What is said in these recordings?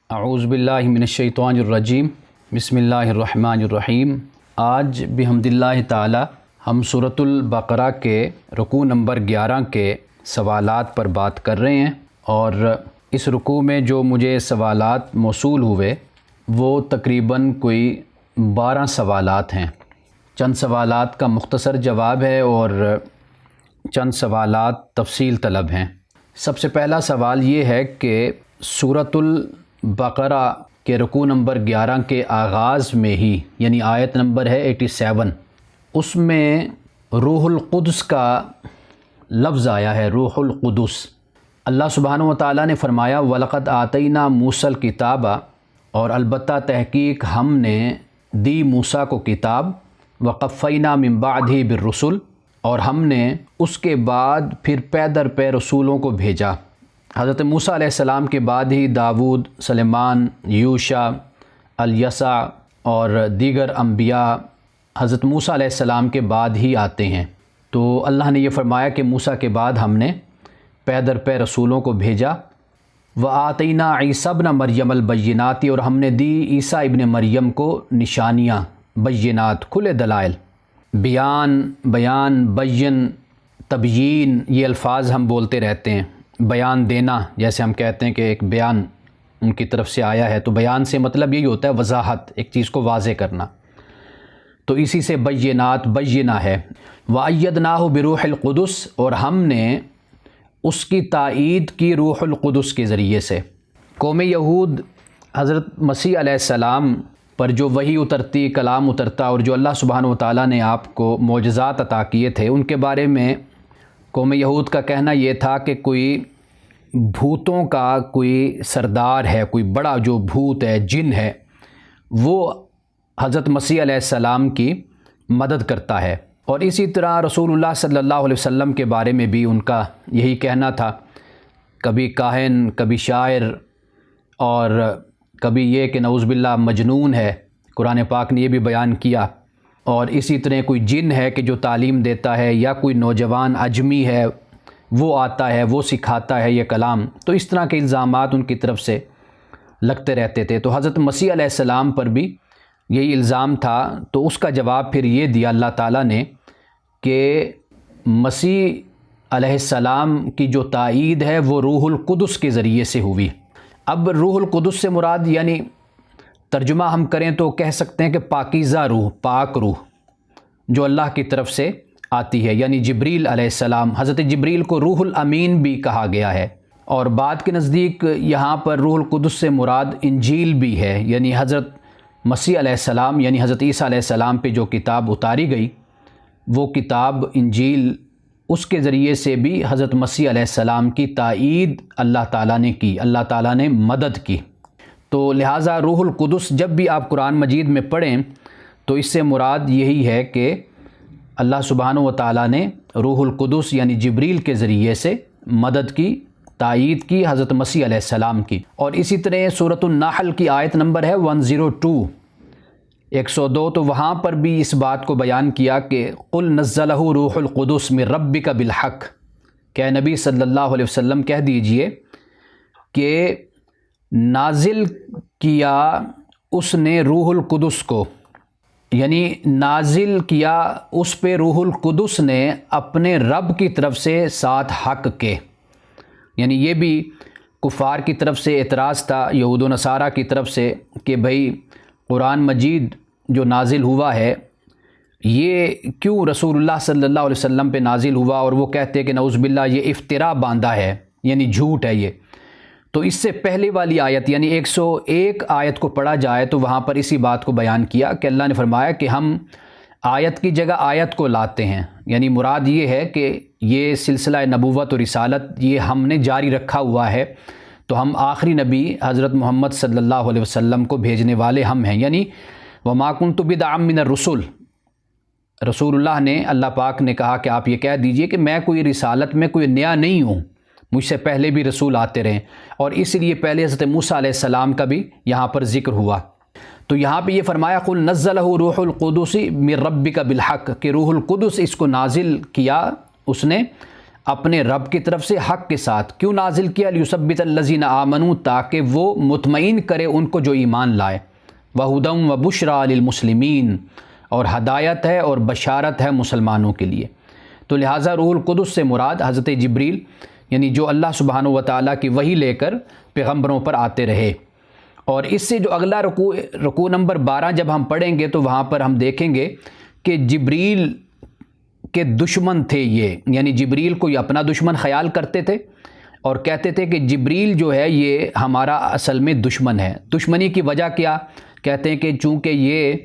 اعوذ باللہ من الشیطان الرجیم بسم اللہ الرحمن الرحیم۔ آج بحمد اللہ تعالی ہم سورۃ البقرہ کے رکوع نمبر 11 کے سوالات پر بات کر رہے ہیں، اور اس رکوع میں جو مجھے سوالات موصول ہوئے وہ تقریباً کوئی 12 سوالات ہیں۔ چند سوالات کا مختصر جواب ہے اور چند سوالات تفصیل طلب ہیں۔ سب سے پہلا سوال یہ ہے کہ سورۃ البقرہ کے رکوع نمبر 11 کے آغاز میں ہی، یعنی آیت نمبر ہے 87، اس میں روح القدس کا لفظ آیا ہے، روح القدس۔ اللہ سبحانہ و تعالیٰ نے فرمایا وَلَقَدْ آتَيْنَا مُوسَى الْكِتَابَ، اور البتہ تحقیق ہم نے دی موسیٰ کو کتاب، وَقَفَّيْنَا مِن بَعْدِهِ بِالرُّسُلِ، اور ہم نے اس کے بعد پھر پے در پے رسولوں کو بھیجا۔ حضرت موسیٰ علیہ السلام کے بعد ہی داؤد، سلیمان، یوشع، الیسع اور دیگر انبیاء حضرت موسیٰ علیہ السلام کے بعد ہی آتے ہیں۔ تو اللہ نے یہ فرمایا کہ موسیٰ کے بعد ہم نے پے در پے رسولوں کو بھیجا۔ وَآتَيْنَا عِیسیٰ ابْنَ مَرْیَمَ الْبَیِّنَاتِ، اور ہم نے دی عیسیٰ ابن مریم کو نشانیاں، بینات، کھلے دلائل۔ بیان، بین، تبیین، یہ الفاظ ہم بولتے رہتے ہیں۔ بیان دینا، جیسے ہم کہتے ہیں کہ ایک بیان ان کی طرف سے آیا ہے، تو بیان سے مطلب یہی ہوتا ہے وضاحت، ایک چیز کو واضح کرنا، تو اسی سے بینات، بینہ ہے۔ وَأَيَّدْنَاهُ بِرُوحِ الْقُدُسِ، اور ہم نے اس کی تائید کی روح القدس کے ذریعے سے۔ قوم یہود حضرت مسیح علیہ السلام پر جو وحی اترتی، کلام اترتا، اور جو اللہ سبحانہ و تعالیٰ نے آپ کو معجزات عطا کیے تھے، ان کے بارے میں قوم یہود کا کہنا یہ تھا کہ کوئی بھوتوں کا کوئی سردار ہے، کوئی بڑا جو بھوت ہے، جن ہے، وہ حضرت مسیح علیہ السلام کی مدد کرتا ہے۔ اور اسی طرح رسول اللہ صلی اللہ علیہ وسلم کے بارے میں بھی ان کا یہی کہنا تھا، کبھی کاہن، کبھی شاعر، اور کبھی یہ کہ نعوذ باللہ مجنون ہے، قرآن پاک نے یہ بھی بیان کیا۔ اور اسی طرح کوئی جن ہے کہ جو تعلیم دیتا ہے، یا کوئی نوجوان اجمی ہے وہ آتا ہے، وہ سکھاتا ہے یہ کلام۔ تو اس طرح کے الزامات ان کی طرف سے لگتے رہتے تھے۔ تو حضرت مسیح علیہ السلام پر بھی یہی الزام تھا، تو اس کا جواب پھر یہ دیا اللہ تعالیٰ نے کہ مسیح علیہ السلام کی جو تائید ہے وہ روح القدس کے ذریعے سے ہوئی۔ اب روح القدس سے مراد، یعنی ترجمہ ہم کریں تو کہہ سکتے ہیں کہ پاکیزہ روح، پاک روح جو اللہ کی طرف سے آتی ہے، یعنی جبریل علیہ السلام۔ حضرت جبریل کو روح الامین بھی کہا گیا ہے، اور بعد کے نزدیک یہاں پر روح القدس سے مراد انجیل بھی ہے، یعنی حضرت مسیح علیہ السلام، یعنی حضرت عیسیٰ علیہ السلام پہ جو کتاب اتاری گئی وہ کتاب انجیل، اس کے ذریعے سے بھی حضرت مسیح علیہ السلام کی تائید اللہ تعالیٰ نے کی، اللہ تعالیٰ نے مدد کی۔ تو لہٰذا روح القدس جب بھی آپ قرآن مجید میں پڑھیں تو اس سے مراد یہی ہے کہ اللہ سبحانہ و تعالیٰ نے روح القدس یعنی جبریل کے ذریعے سے مدد کی، تائید کی حضرت مسیح علیہ السلام کی۔ اور اسی طرح سورۃ النحل کی آیت نمبر ہے 102، 102، تو وہاں پر بھی اس بات کو بیان کیا کہ قُلْ نَزَّلَهُ روح القدس من ربک بالحق، کہ نبی صلی اللہ علیہ وسلم کہہ دیجئے کہ نازل کیا اس نے روح القدس کو، یعنی نازل کیا اس پہ روح القدس نے اپنے رب کی طرف سے ساتھ حق کے۔ یعنی یہ بھی کفار کی طرف سے اعتراض تھا، یہود و نصارہ کی طرف سے، کہ بھئی قرآن مجید جو نازل ہوا ہے یہ کیوں رسول اللہ صلی اللہ علیہ وسلم پہ نازل ہوا، اور وہ کہتے کہ نعوذ باللہ یہ افترا باندھا ہے، یعنی جھوٹ ہے یہ۔ تو اس سے پہلی والی آیت یعنی 101 آیت کو پڑھا جائے تو وہاں پر اسی بات کو بیان کیا کہ اللہ نے فرمایا کہ ہم آیت کی جگہ آیت کو لاتے ہیں، یعنی مراد یہ ہے کہ یہ سلسلہ نبوت و رسالت یہ ہم نے جاری رکھا ہوا ہے، تو ہم آخری نبی حضرت محمد صلی اللہ علیہ وسلم کو بھیجنے والے ہم ہیں، یعنی وَمَا كُنْتُ بِدْعًا مِّنَ الرُّسُلِ۔ رسول اللہ نے، اللہ پاک نے کہا کہ آپ یہ کہہ دیجئے کہ میں کوئی رسالت میں کوئی نیا نہیں ہوں، مجھ سے پہلے بھی رسول آتے رہے، اور اس لیے پہلے حضرت موسیٰ علیہ السلام کا بھی یہاں پر ذکر ہوا۔ تو یہاں پہ یہ فرمایا قُلْ نَزَّلَهُ روح القدس من ربک بالحق، کہ روح القدس اس کو نازل کیا اس نے اپنے رب کی طرف سے حق کے ساتھ. کیوں نازل کیا؟ لیثبت الذین آمنوا، تاکہ وہ مطمئن کرے ان کو جو ایمان لائے. وہدی وبشریٰ للمسلمین، اور ہدایت ہے اور بشارت ہے مسلمانوں کے لیے. تو لہٰذا روح القدس سے مراد حضرت جبریل، یعنی جو اللہ سبحانہ و تعالیٰ کی وحی لے کر پیغمبروں پر آتے رہے. اور اس سے جو اگلا رکوع نمبر 12 جب ہم پڑھیں گے تو وہاں پر ہم دیکھیں گے کہ جبریل کے دشمن تھے یہ، یعنی جبریل کو یہ اپنا دشمن خیال کرتے تھے اور کہتے تھے کہ جبریل جو ہے یہ ہمارا اصل میں دشمن ہے. دشمنی کی وجہ کیا؟ کہتے ہیں کہ چونکہ یہ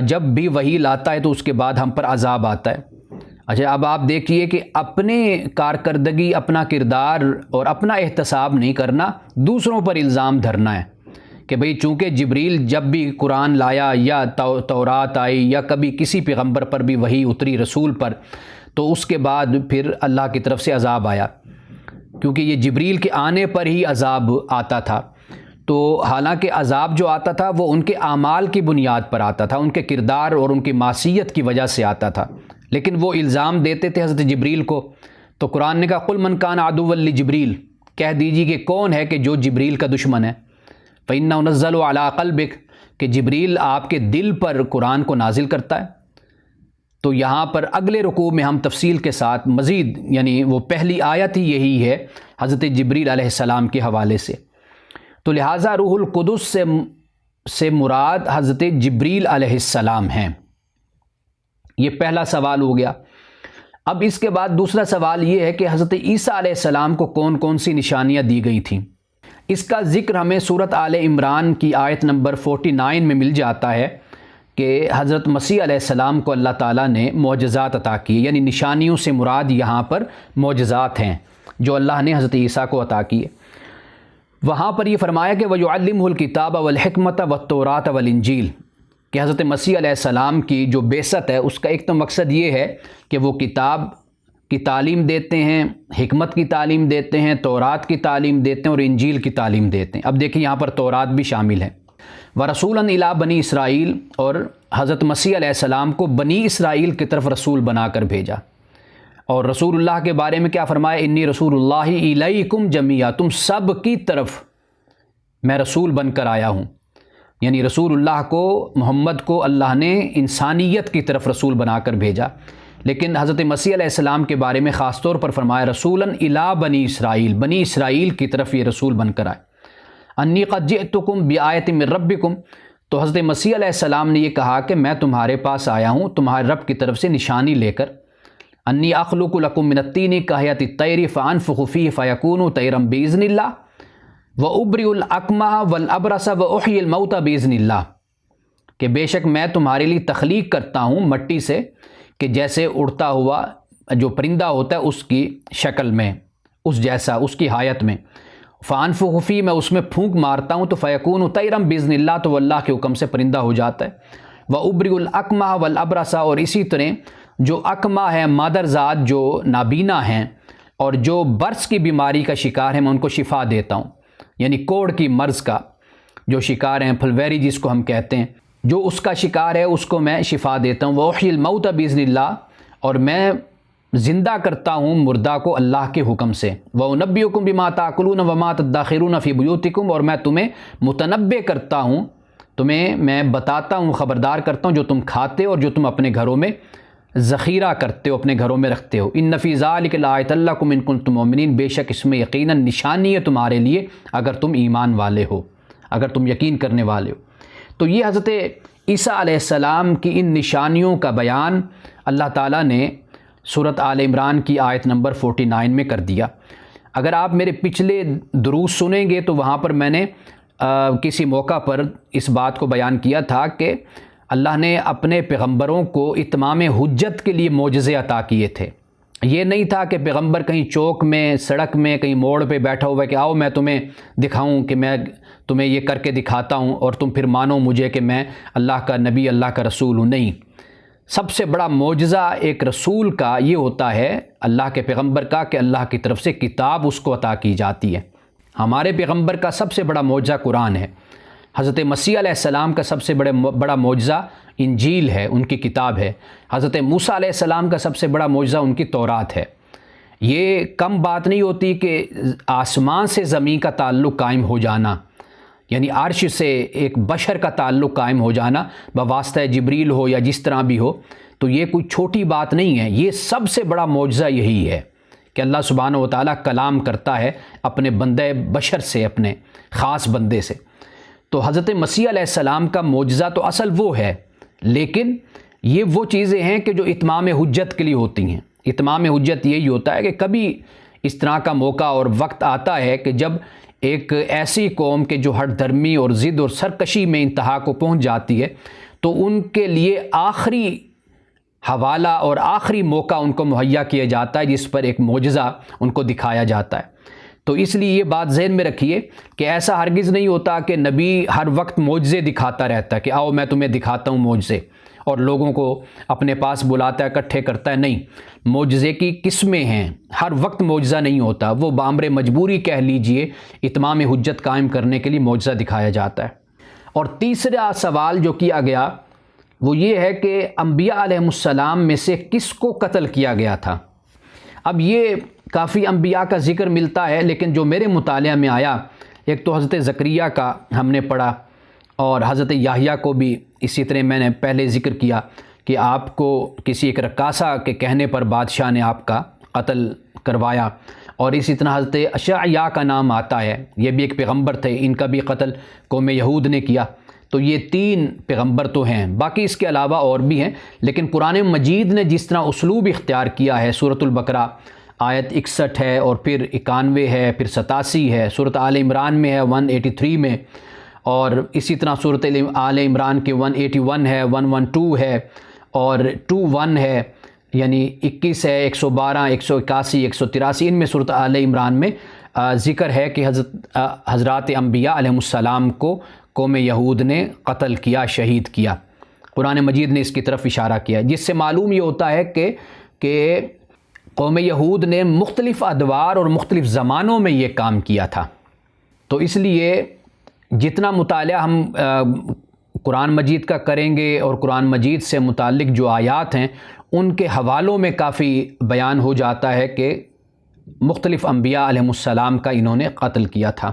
جب بھی وحی لاتا ہے تو اس کے بعد ہم پر عذاب آتا ہے. اچھا، اب آپ دیکھیے کہ اپنے کارکردگی، اپنا کردار اور اپنا احتساب نہیں کرنا، دوسروں پر الزام دھرنا ہے کہ بھئی چونکہ جبریل جب بھی قرآن لایا یا تورات آئی یا کبھی کسی پیغمبر پر بھی وحی اتری، رسول پر، تو اس کے بعد پھر اللہ کی طرف سے عذاب آیا، کیونکہ یہ جبریل کے آنے پر ہی عذاب آتا تھا. تو حالانکہ عذاب جو آتا تھا وہ ان کے اعمال کی بنیاد پر آتا تھا، ان کے کردار اور ان کی معصیت کی وجہ سے آتا تھا، لیکن وہ الزام دیتے تھے حضرت جبریل کو. تو قرآن نے کہا قل من کان عدوا لجبریل، کہہ دیجیے کہ کون ہے کہ جو جبریل کا دشمن ہے. فإنہ نزل علی قلبک، کہ جبریل آپ کے دل پر قرآن کو نازل کرتا ہے. تو یہاں پر اگلے رکوع میں ہم تفصیل کے ساتھ مزید، یعنی وہ پہلی آیت ہی یہی ہے حضرت جبریل علیہ السلام کے حوالے سے. تو لہٰذا روح القدس سے مراد حضرت جبریل علیہ السلام ہیں. یہ پہلا سوال ہو گیا. اب اس کے بعد دوسرا سوال یہ ہے کہ حضرت عیسیٰ علیہ السلام کو کون کون سی نشانیاں دی گئی تھیں. اس کا ذکر ہمیں سورۃ آل عمران کی آیت نمبر 49 میں مل جاتا ہے کہ حضرت مسیح علیہ السلام کو اللہ تعالیٰ نے معجزات عطا کیے، یعنی نشانیوں سے مراد یہاں پر معجزات ہیں جو اللہ نے حضرت عیسیٰ کو عطا کیے. وہاں پر یہ فرمایا کہ وَيُعَلِّمُهُ الْكِتَابَ وَالْحِكْمَةَ وَالتَّوْرَاةَ وَالْإِنْجِيلَ، کہ حضرت مسیح علیہ السلام کی جو بعثت ہے اس کا ایک تو مقصد یہ ہے کہ وہ کتاب کی تعلیم دیتے ہیں، حکمت کی تعلیم دیتے ہیں، تورات کی تعلیم دیتے ہیں اور انجیل کی تعلیم دیتے ہیں. اب دیکھیں یہاں پر تورات بھی شامل ہے. وَرَسُولًا إِلَىٰ بَنِي اسرائیل، اور حضرت مسیح علیہ السلام کو بنی اسرائیل کی طرف رسول بنا کر بھیجا. اور رسول اللہ کے بارے میں کیا فرمایا؟ انی رسول اللہ الیکم جمیعا، تم سب کی طرف میں رسول بن کر آیا ہوں. یعنی رسول اللہ کو، محمد کو اللہ نے انسانیت کی طرف رسول بنا کر بھیجا. لیکن حضرت مسیح علیہ السلام کے بارے میں خاص طور پر فرمایا رسولاً الی بنی اسرائیل، بنی اسرائیل کی طرف یہ رسول بن کر آئے. انی قد جئتکم بآیۃ من ربکم، تو حضرت مسیح علیہ السلام نے یہ کہا کہ میں تمہارے پاس آیا ہوں تمہارے رب کی طرف سے نشانی لے کر. انی اخلق لکم من الطین کہیۃ الطیر فانفخ فیہ فیکون طیرا باذن اللہ وابرئ الاکمہ والابرص واحیی الموتى باذن اللہ، کہ بے شک میں تمہارے لیے تخلیق کرتا ہوں مٹی سے، کہ جیسے اڑتا ہوا جو پرندہ ہوتا ہے اس کی شکل میں، اس جیسا، اس کی حیت میں. فانفخ فیہ، میں اس میں پھونک مارتا ہوں تو فیکون طیرا باذن اللہ، تو وہ اللہ کے حکم سے پرندہ ہو جاتا ہے. وابرئ الاکمہ والابرص، اور اسی طرح جو اکمہ ہیں مادرزاد جو نابینا ہیں اور جو برس کی بیماری کا شکار ہیں میں ان کو شفا دیتا ہوں. یعنی کوڑ کی مرض کا جو شکار ہیں، پھلویری جس کو ہم کہتے ہیں، جو اس کا شکار ہے اس کو میں شفا دیتا ہوں. وَأُحْيِي الْمَوْتَ بِإِذْنِ اللَّهِ، اور میں زندہ کرتا ہوں مردہ کو اللہ کے حکم سے. وَأُنَبِّئُكُم بِمَا تَأْكُلُونَ وَمَا تَدَّخِرُونَ فِي بُيُوتِكُمْ، اور میں تمہیں متنبع کرتا ہوں، تمہیں میں بتاتا ہوں، خبردار کرتا ہوں جو تم کھاتے اور جو تم اپنے گھروں میں ذخیرہ کرتے ہو، اپنے گھروں میں رکھتے ہو. ان فی ذلک لآیۃ لکم ان کنتم مؤمنین، بے شک اس میں یقیناً نشانی ہے تمہارے لیے اگر تم ایمان والے ہو، اگر تم یقین کرنے والے ہو. تو یہ حضرت عیسیٰ علیہ السلام کی ان نشانیوں کا بیان اللہ تعالیٰ نے سورۃ آل عمران کی آیت نمبر 49 میں کر دیا. اگر آپ میرے پچھلے دروس سنیں گے تو وہاں پر میں نے کسی موقع پر اس بات کو بیان کیا تھا کہ اللہ نے اپنے پیغمبروں کو اتمام حجت کے لیے معجزے عطا کیے تھے. یہ نہیں تھا کہ پیغمبر کہیں چوک میں، سڑک میں، کہیں موڑ پہ بیٹھا ہوا ہے کہ آؤ میں تمہیں دکھاؤں کہ میں تمہیں یہ کر کے دکھاتا ہوں اور تم پھر مانو مجھے کہ میں اللہ کا نبی، اللہ کا رسول ہوں. نہیں، سب سے بڑا معجزہ ایک رسول کا یہ ہوتا ہے، اللہ کے پیغمبر کا، کہ اللہ کی طرف سے کتاب اس کو عطا کی جاتی ہے. ہمارے پیغمبر کا سب سے بڑا معجزہ قرآن ہے. حضرت مسیح علیہ السلام کا سب سے بڑا معجزہ انجیل ہے، ان کی کتاب ہے. حضرت موسیٰ علیہ السلام کا سب سے بڑا معجزہ ان کی تورات ہے. یہ کم بات نہیں ہوتی کہ آسمان سے زمین کا تعلق قائم ہو جانا، یعنی عرش سے ایک بشر کا تعلق قائم ہو جانا بواسطہ جبریل ہو یا جس طرح بھی ہو، تو یہ کوئی چھوٹی بات نہیں ہے۔ یہ سب سے بڑا معجزہ یہی ہے کہ اللہ سبحانہ و تعالیٰ کلام کرتا ہے اپنے بندے بشر سے، اپنے خاص بندے سے۔ تو حضرت مسیح علیہ السلام کا معجزہ تو اصل وہ ہے، لیکن یہ وہ چیزیں ہیں کہ جو اتمام حجت کے لیے ہوتی ہیں۔ اتمام حجت یہی ہوتا ہے کہ کبھی اس طرح کا موقع اور وقت آتا ہے کہ جب ایک ایسی قوم کے جو ہٹ دھرمی اور ضد اور سرکشی میں انتہا کو پہنچ جاتی ہے، تو ان کے لیے آخری حوالہ اور آخری موقع ان کو مہیا کیا جاتا ہے جس پر ایک معجزہ ان کو دکھایا جاتا ہے۔ تو اس لیے یہ بات ذہن میں رکھیے کہ ایسا ہرگز نہیں ہوتا کہ نبی ہر وقت معجزے دکھاتا رہتا ہے کہ آؤ میں تمہیں دکھاتا ہوں معجزے، اور لوگوں کو اپنے پاس بلاتا ہے، اکٹھے کرتا ہے۔ نہیں، معجزے کی قسمیں ہیں، ہر وقت معجزہ نہیں ہوتا، وہ بامر مجبوری کہہ لیجئے اتمام حجت قائم کرنے کے لیے معجزہ دکھایا جاتا ہے۔ اور تیسرا سوال جو کیا گیا وہ یہ ہے کہ انبیاء علیہ السلام میں سے کس کو قتل کیا گیا تھا؟ اب یہ کافی انبیاء کا ذکر ملتا ہے، لیکن جو میرے مطالعہ میں آیا، ایک تو حضرت زکریا کا ہم نے پڑھا، اور حضرت یحییٰ کو بھی اسی طرح میں نے پہلے ذکر کیا کہ آپ کو کسی ایک رقاصہ کے کہنے پر بادشاہ نے آپ کا قتل کروایا، اور اسی طرح حضرت اشعیاء کا نام آتا ہے، یہ بھی ایک پیغمبر تھے، ان کا بھی قتل قوم یہود نے کیا۔ تو یہ 3 پیغمبر تو ہیں، باقی اس کے علاوہ اور بھی ہیں، لیکن قرآن مجید نے جس طرح اسلوب اختیار کیا ہے، سورۃ البقرہ آیت 61 ہے، اور پھر 91 ہے، پھر 87 ہے، سورۃ آل عمران میں ہے 183 میں، اور اسی طرح سورۃ آل عمران کے 181 ہے، 112 ہے، اور 21 ہے، یعنی 21 ہے، 112، 181، 183، ان میں سورۃ آل عمران میں ذکر ہے کہ حضرات انبیاء علیہ السلام کو قوم یہود نے قتل کیا، شہید کیا۔ قرآن مجید نے اس کی طرف اشارہ کیا، جس سے معلوم یہ ہوتا ہے کہ قوم یہود نے مختلف ادوار اور مختلف زمانوں میں یہ کام کیا تھا۔ تو اس لیے جتنا مطالعہ ہم قرآن مجید کا کریں گے اور قرآن مجید سے متعلق جو آیات ہیں ان کے حوالوں میں کافی بیان ہو جاتا ہے کہ مختلف انبیاء علیہ السلام کا انہوں نے قتل کیا تھا۔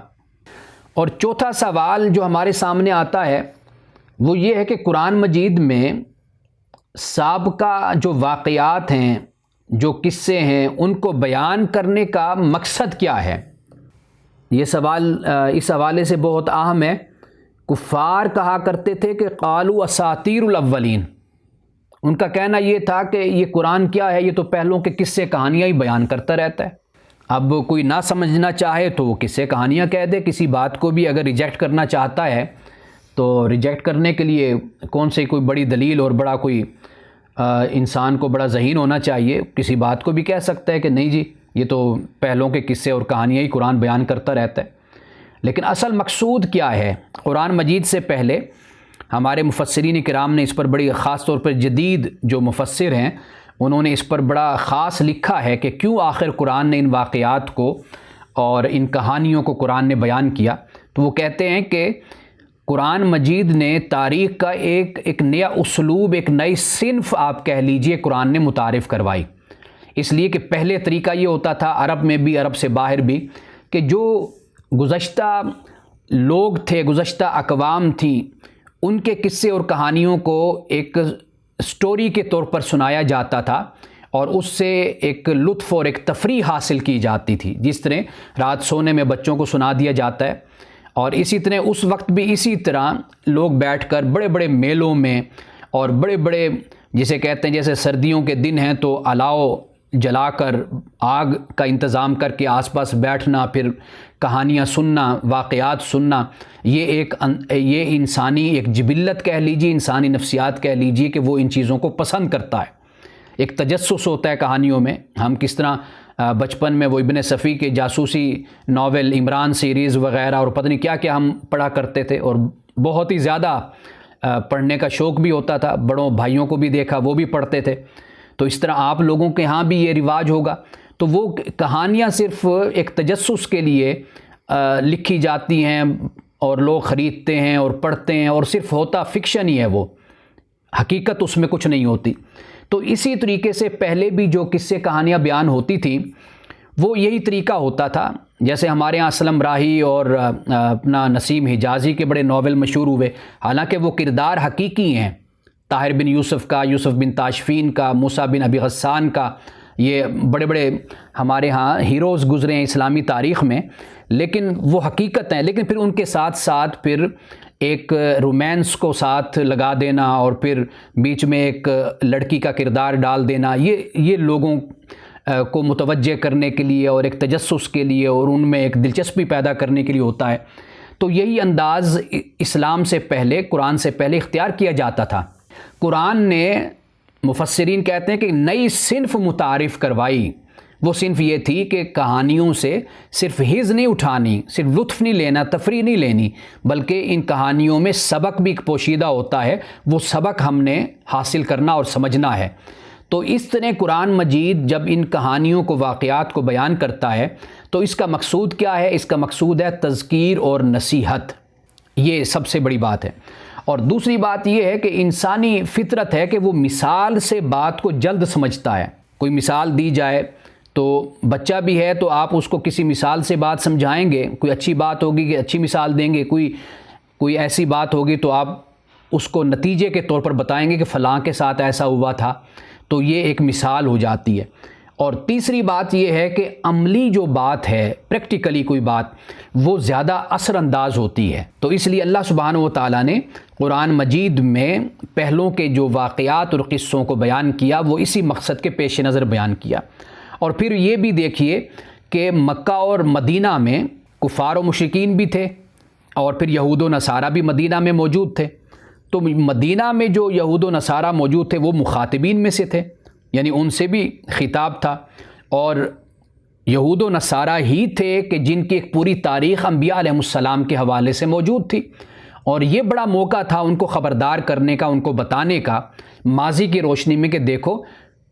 اور چوتھا سوال جو ہمارے سامنے آتا ہے وہ یہ ہے کہ قرآن مجید میں سابقہ جو واقعات ہیں، جو قصے ہیں، ان کو بیان کرنے کا مقصد کیا ہے؟ یہ سوال اس حوالے سے بہت اہم ہے۔ کفار کہا کرتے تھے کہ قالوا اساطیر الاولین، ان کا کہنا یہ تھا کہ یہ قرآن کیا ہے، یہ تو پہلوں کے قصے کہانیاں ہی بیان کرتا رہتا ہے۔ اب کوئی نہ سمجھنا چاہے تو وہ قصے کہانیاں کہہ دے، کسی بات کو بھی اگر ریجیکٹ کرنا چاہتا ہے تو ریجیکٹ کرنے کے لیے کون سی کوئی بڑی دلیل اور بڑا کوئی انسان کو بڑا ذہین ہونا چاہیے، کسی بات کو بھی کہہ سکتا ہے کہ نہیں جی یہ تو پہلوں کے قصے اور کہانیاں ہی قرآن بیان کرتا رہتا ہے۔ لیکن اصل مقصود کیا ہے؟ قرآن مجید سے پہلے ہمارے مفسرین کرام نے اس پر بڑی خاص طور پر جدید جو مفسر ہیں انہوں نے اس پر بڑا خاص لکھا ہے کہ کیوں آخر قرآن نے ان واقعات کو اور ان کہانیوں کو قرآن نے بیان کیا۔ تو وہ کہتے ہیں کہ قرآن مجید نے تاریخ کا ایک نیا اسلوب، ایک نئی صنف آپ کہہ لیجئے قرآن نے متعارف کروائی۔ اس لیے کہ پہلے طریقہ یہ ہوتا تھا عرب میں بھی، عرب سے باہر بھی، کہ جو گزشتہ لوگ تھے، گزشتہ اقوام تھیں، ان کے قصے اور کہانیوں کو ایک سٹوری کے طور پر سنایا جاتا تھا اور اس سے ایک لطف اور ایک تفریح حاصل کی جاتی تھی، جس طرح رات سونے میں بچوں کو سنا دیا جاتا ہے۔ اور اسی طرح اس وقت بھی اسی طرح لوگ بیٹھ کر بڑے بڑے میلوں میں اور بڑے بڑے جسے کہتے ہیں جیسے سردیوں کے دن ہیں تو الاؤ جلا کر آگ کا انتظام کر کے آس پاس بیٹھنا، پھر کہانیاں سننا، واقعات سننا، یہ انسانی ایک جبلت کہہ لیجیے، انسانی نفسیات کہہ لیجیے کہ وہ ان چیزوں کو پسند کرتا ہے۔ ایک تجسس ہوتا ہے کہانیوں میں، ہم کس طرح بچپن میں وہ ابن صفی کے جاسوسی ناول، عمران سیریز وغیرہ اور پتہ نہیں کیا کیا ہم پڑھا کرتے تھے، اور بہت ہی زیادہ پڑھنے کا شوق بھی ہوتا تھا، بڑوں بھائیوں کو بھی دیکھا وہ بھی پڑھتے تھے۔ تو اس طرح آپ لوگوں کے ہاں بھی یہ رواج ہوگا۔ تو وہ کہانیاں صرف ایک تجسس کے لیے لکھی جاتی ہیں اور لوگ خریدتے ہیں اور پڑھتے ہیں، اور صرف ہوتا فکشن ہی ہے، وہ حقیقت اس میں کچھ نہیں ہوتی۔ تو اسی طریقے سے پہلے بھی جو قصے کہانیاں بیان ہوتی تھیں وہ یہی طریقہ ہوتا تھا. جیسے ہمارے ہاں اسلم راہی اور اپنا نسیم حجازی کے بڑے ناول مشہور ہوئے، حالانکہ وہ کردار حقیقی ہیں، طاہر بن یوسف کا، یوسف بن تاشفین کا، موسیٰ بن ابی غسان کا، یہ بڑے بڑے ہمارے ہاں ہیروز گزرے ہیں اسلامی تاریخ میں، لیکن وہ حقیقت ہیں. لیکن پھر ان کے ساتھ ساتھ پھر ایک رومانس کو ساتھ لگا دینا اور پھر بیچ میں ایک لڑکی کا کردار ڈال دینا، یہ لوگوں کو متوجہ کرنے کے لیے اور ایک تجسس کے لیے اور ان میں ایک دلچسپی پیدا کرنے کے لیے ہوتا ہے. تو یہی انداز اسلام سے پہلے، قرآن سے پہلے اختیار کیا جاتا تھا. قرآن نے، مفسرین کہتے ہیں کہ نئی صنف متعارف کروائی. وہ صنف یہ تھی کہ کہانیوں سے صرف حظ نہیں اٹھانی، صرف لطف نہیں لینا، تفریح نہیں لینی، بلکہ ان کہانیوں میں سبق بھی ایک پوشیدہ ہوتا ہے. وہ سبق ہم نے حاصل کرنا اور سمجھنا ہے. تو اس طرح قرآن مجید جب ان کہانیوں کو، واقعات کو بیان کرتا ہے تو اس کا مقصود کیا ہے؟ اس کا مقصود ہے تذکیر اور نصیحت. یہ سب سے بڑی بات ہے. اور دوسری بات یہ ہے کہ انسانی فطرت ہے کہ وہ مثال سے بات کو جلد سمجھتا ہے. کوئی مثال دی جائے تو بچہ بھی ہے تو آپ اس کو کسی مثال سے بات سمجھائیں گے. کوئی اچھی بات ہوگی کہ اچھی مثال دیں گے، کوئی ایسی بات ہوگی تو آپ اس کو نتیجے کے طور پر بتائیں گے کہ فلاں کے ساتھ ایسا ہوا تھا. تو یہ ایک مثال ہو جاتی ہے. اور تیسری بات یہ ہے کہ عملی جو بات ہے، پریکٹیکلی کوئی بات، وہ زیادہ اثر انداز ہوتی ہے. تو اس لیے اللہ سبحانہ و تعالیٰ نے قرآن مجید میں پہلوں کے جو واقعات اور قصوں کو بیان کیا وہ اسی مقصد کے پیش نظر بیان کیا. اور پھر یہ بھی دیکھیے کہ مکہ اور مدینہ میں کفار و مشرکین بھی تھے اور پھر یہود و نصارہ بھی مدینہ میں موجود تھے. تو مدینہ میں جو یہود و نصارہ موجود تھے وہ مخاطبین میں سے تھے، یعنی ان سے بھی خطاب تھا. اور یہود و نصارہ ہی تھے کہ جن کی ایک پوری تاریخ انبیاء علیہ السلام کے حوالے سے موجود تھی. اور یہ بڑا موقع تھا ان کو خبردار کرنے کا، ان کو بتانے کا ماضی کی روشنی میں کہ دیکھو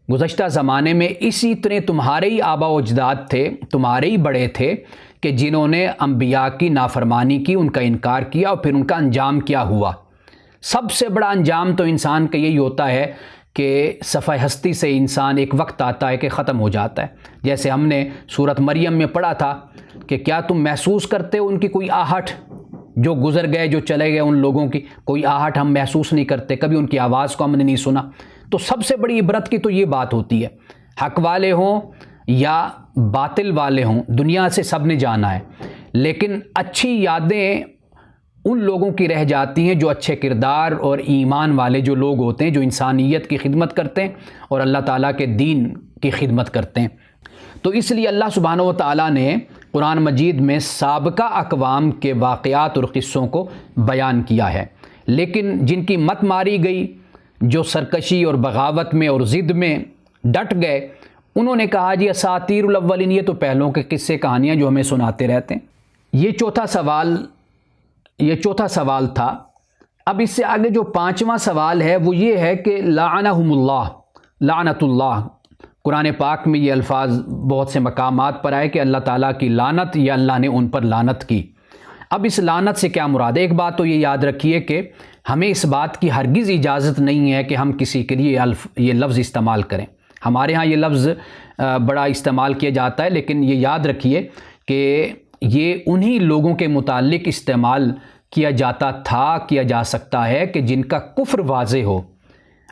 گزشتہ زمانے میں اسی طرح تمہارے ہی آبا و اجداد تھے، تمہارے ہی بڑے تھے کہ جنہوں نے انبیاء کی نافرمانی کی، ان کا انکار کیا اور پھر ان کا انجام کیا ہوا. سب سے بڑا انجام تو انسان کا یہی ہوتا ہے کہ صفحہ ہستی سے انسان ایک وقت آتا ہے کہ ختم ہو جاتا ہے. جیسے ہم نے سورۃ مریم میں پڑھا تھا کہ کیا تم محسوس کرتے ہو ان کی کوئی آہٹ، جو گزر گئے، جو چلے گئے ان لوگوں کی کوئی آہٹ ہم محسوس نہیں کرتے، کبھی ان کی آواز کو ہم نے نہیں سنا. تو سب سے بڑی عبرت کی تو یہ بات ہوتی ہے، حق والے ہوں یا باطل والے ہوں، دنیا سے سب نے جانا ہے، لیکن اچھی یادیں ان لوگوں کی رہ جاتی ہیں جو اچھے کردار اور ایمان والے جو لوگ ہوتے ہیں، جو انسانیت کی خدمت کرتے ہیں اور اللہ تعالیٰ کے دین کی خدمت کرتے ہیں. تو اس لیے اللہ سبحانہ و تعالیٰ نے قرآن مجید میں سابقہ اقوام کے واقعات اور قصوں کو بیان کیا ہے، لیکن جن کی مت ماری گئی، جو سرکشی اور بغاوت میں اور ضد میں ڈٹ گئے، انہوں نے کہا جی اساطیر الاولین، یہ تو پہلوں کے قصے کہانیاں جو ہمیں سناتے رہتے ہیں. یہ چوتھا سوال تھا. اب اس سے آگے جو پانچواں سوال ہے وہ یہ ہے کہ لعنہم اللہ، لعنت اللہ. قرآن پاک میں یہ الفاظ بہت سے مقامات پر آئے کہ اللہ تعالیٰ کی لعنت یا اللہ نے ان پر لعنت کی. اب اس لعنت سے کیا مراد ہے؟ ایک بات تو یہ یاد رکھیے کہ ہمیں اس بات کی ہرگز اجازت نہیں ہے کہ ہم کسی کے لیے یہ لفظ استعمال کریں. ہمارے ہاں یہ لفظ بڑا استعمال کیا جاتا ہے، لیکن یہ یاد رکھیے کہ یہ انہی لوگوں کے متعلق استعمال کیا جاتا تھا، کیا جا سکتا ہے کہ جن کا کفر واضح ہو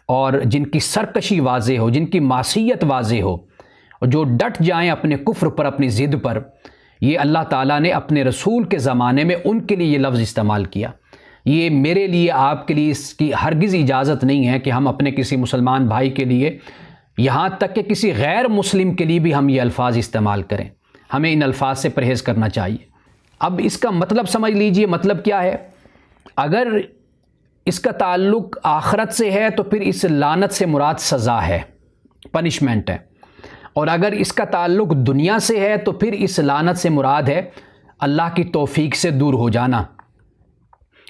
اور جن کی سرکشی واضح ہو، جن کی معصیت واضح ہو، اور جو ڈٹ جائیں اپنے کفر پر، اپنی ضد پر. یہ اللہ تعالیٰ نے اپنے رسول کے زمانے میں ان کے لیے یہ لفظ استعمال کیا. یہ میرے لیے، آپ کے لیے اس کی ہرگز اجازت نہیں ہے کہ ہم اپنے کسی مسلمان بھائی کے لیے، یہاں تک کہ کسی غیر مسلم کے لیے بھی ہم یہ الفاظ استعمال کریں. ہمیں ان الفاظ سے پرہیز کرنا چاہیے. اب اس کا مطلب سمجھ لیجئے، مطلب کیا ہے؟ اگر اس کا تعلق آخرت سے ہے تو پھر اس لعنت سے مراد سزا ہے، پنشمنٹ ہے. اور اگر اس کا تعلق دنیا سے ہے تو پھر اس لعنت سے مراد ہے اللہ کی توفیق سے دور ہو جانا.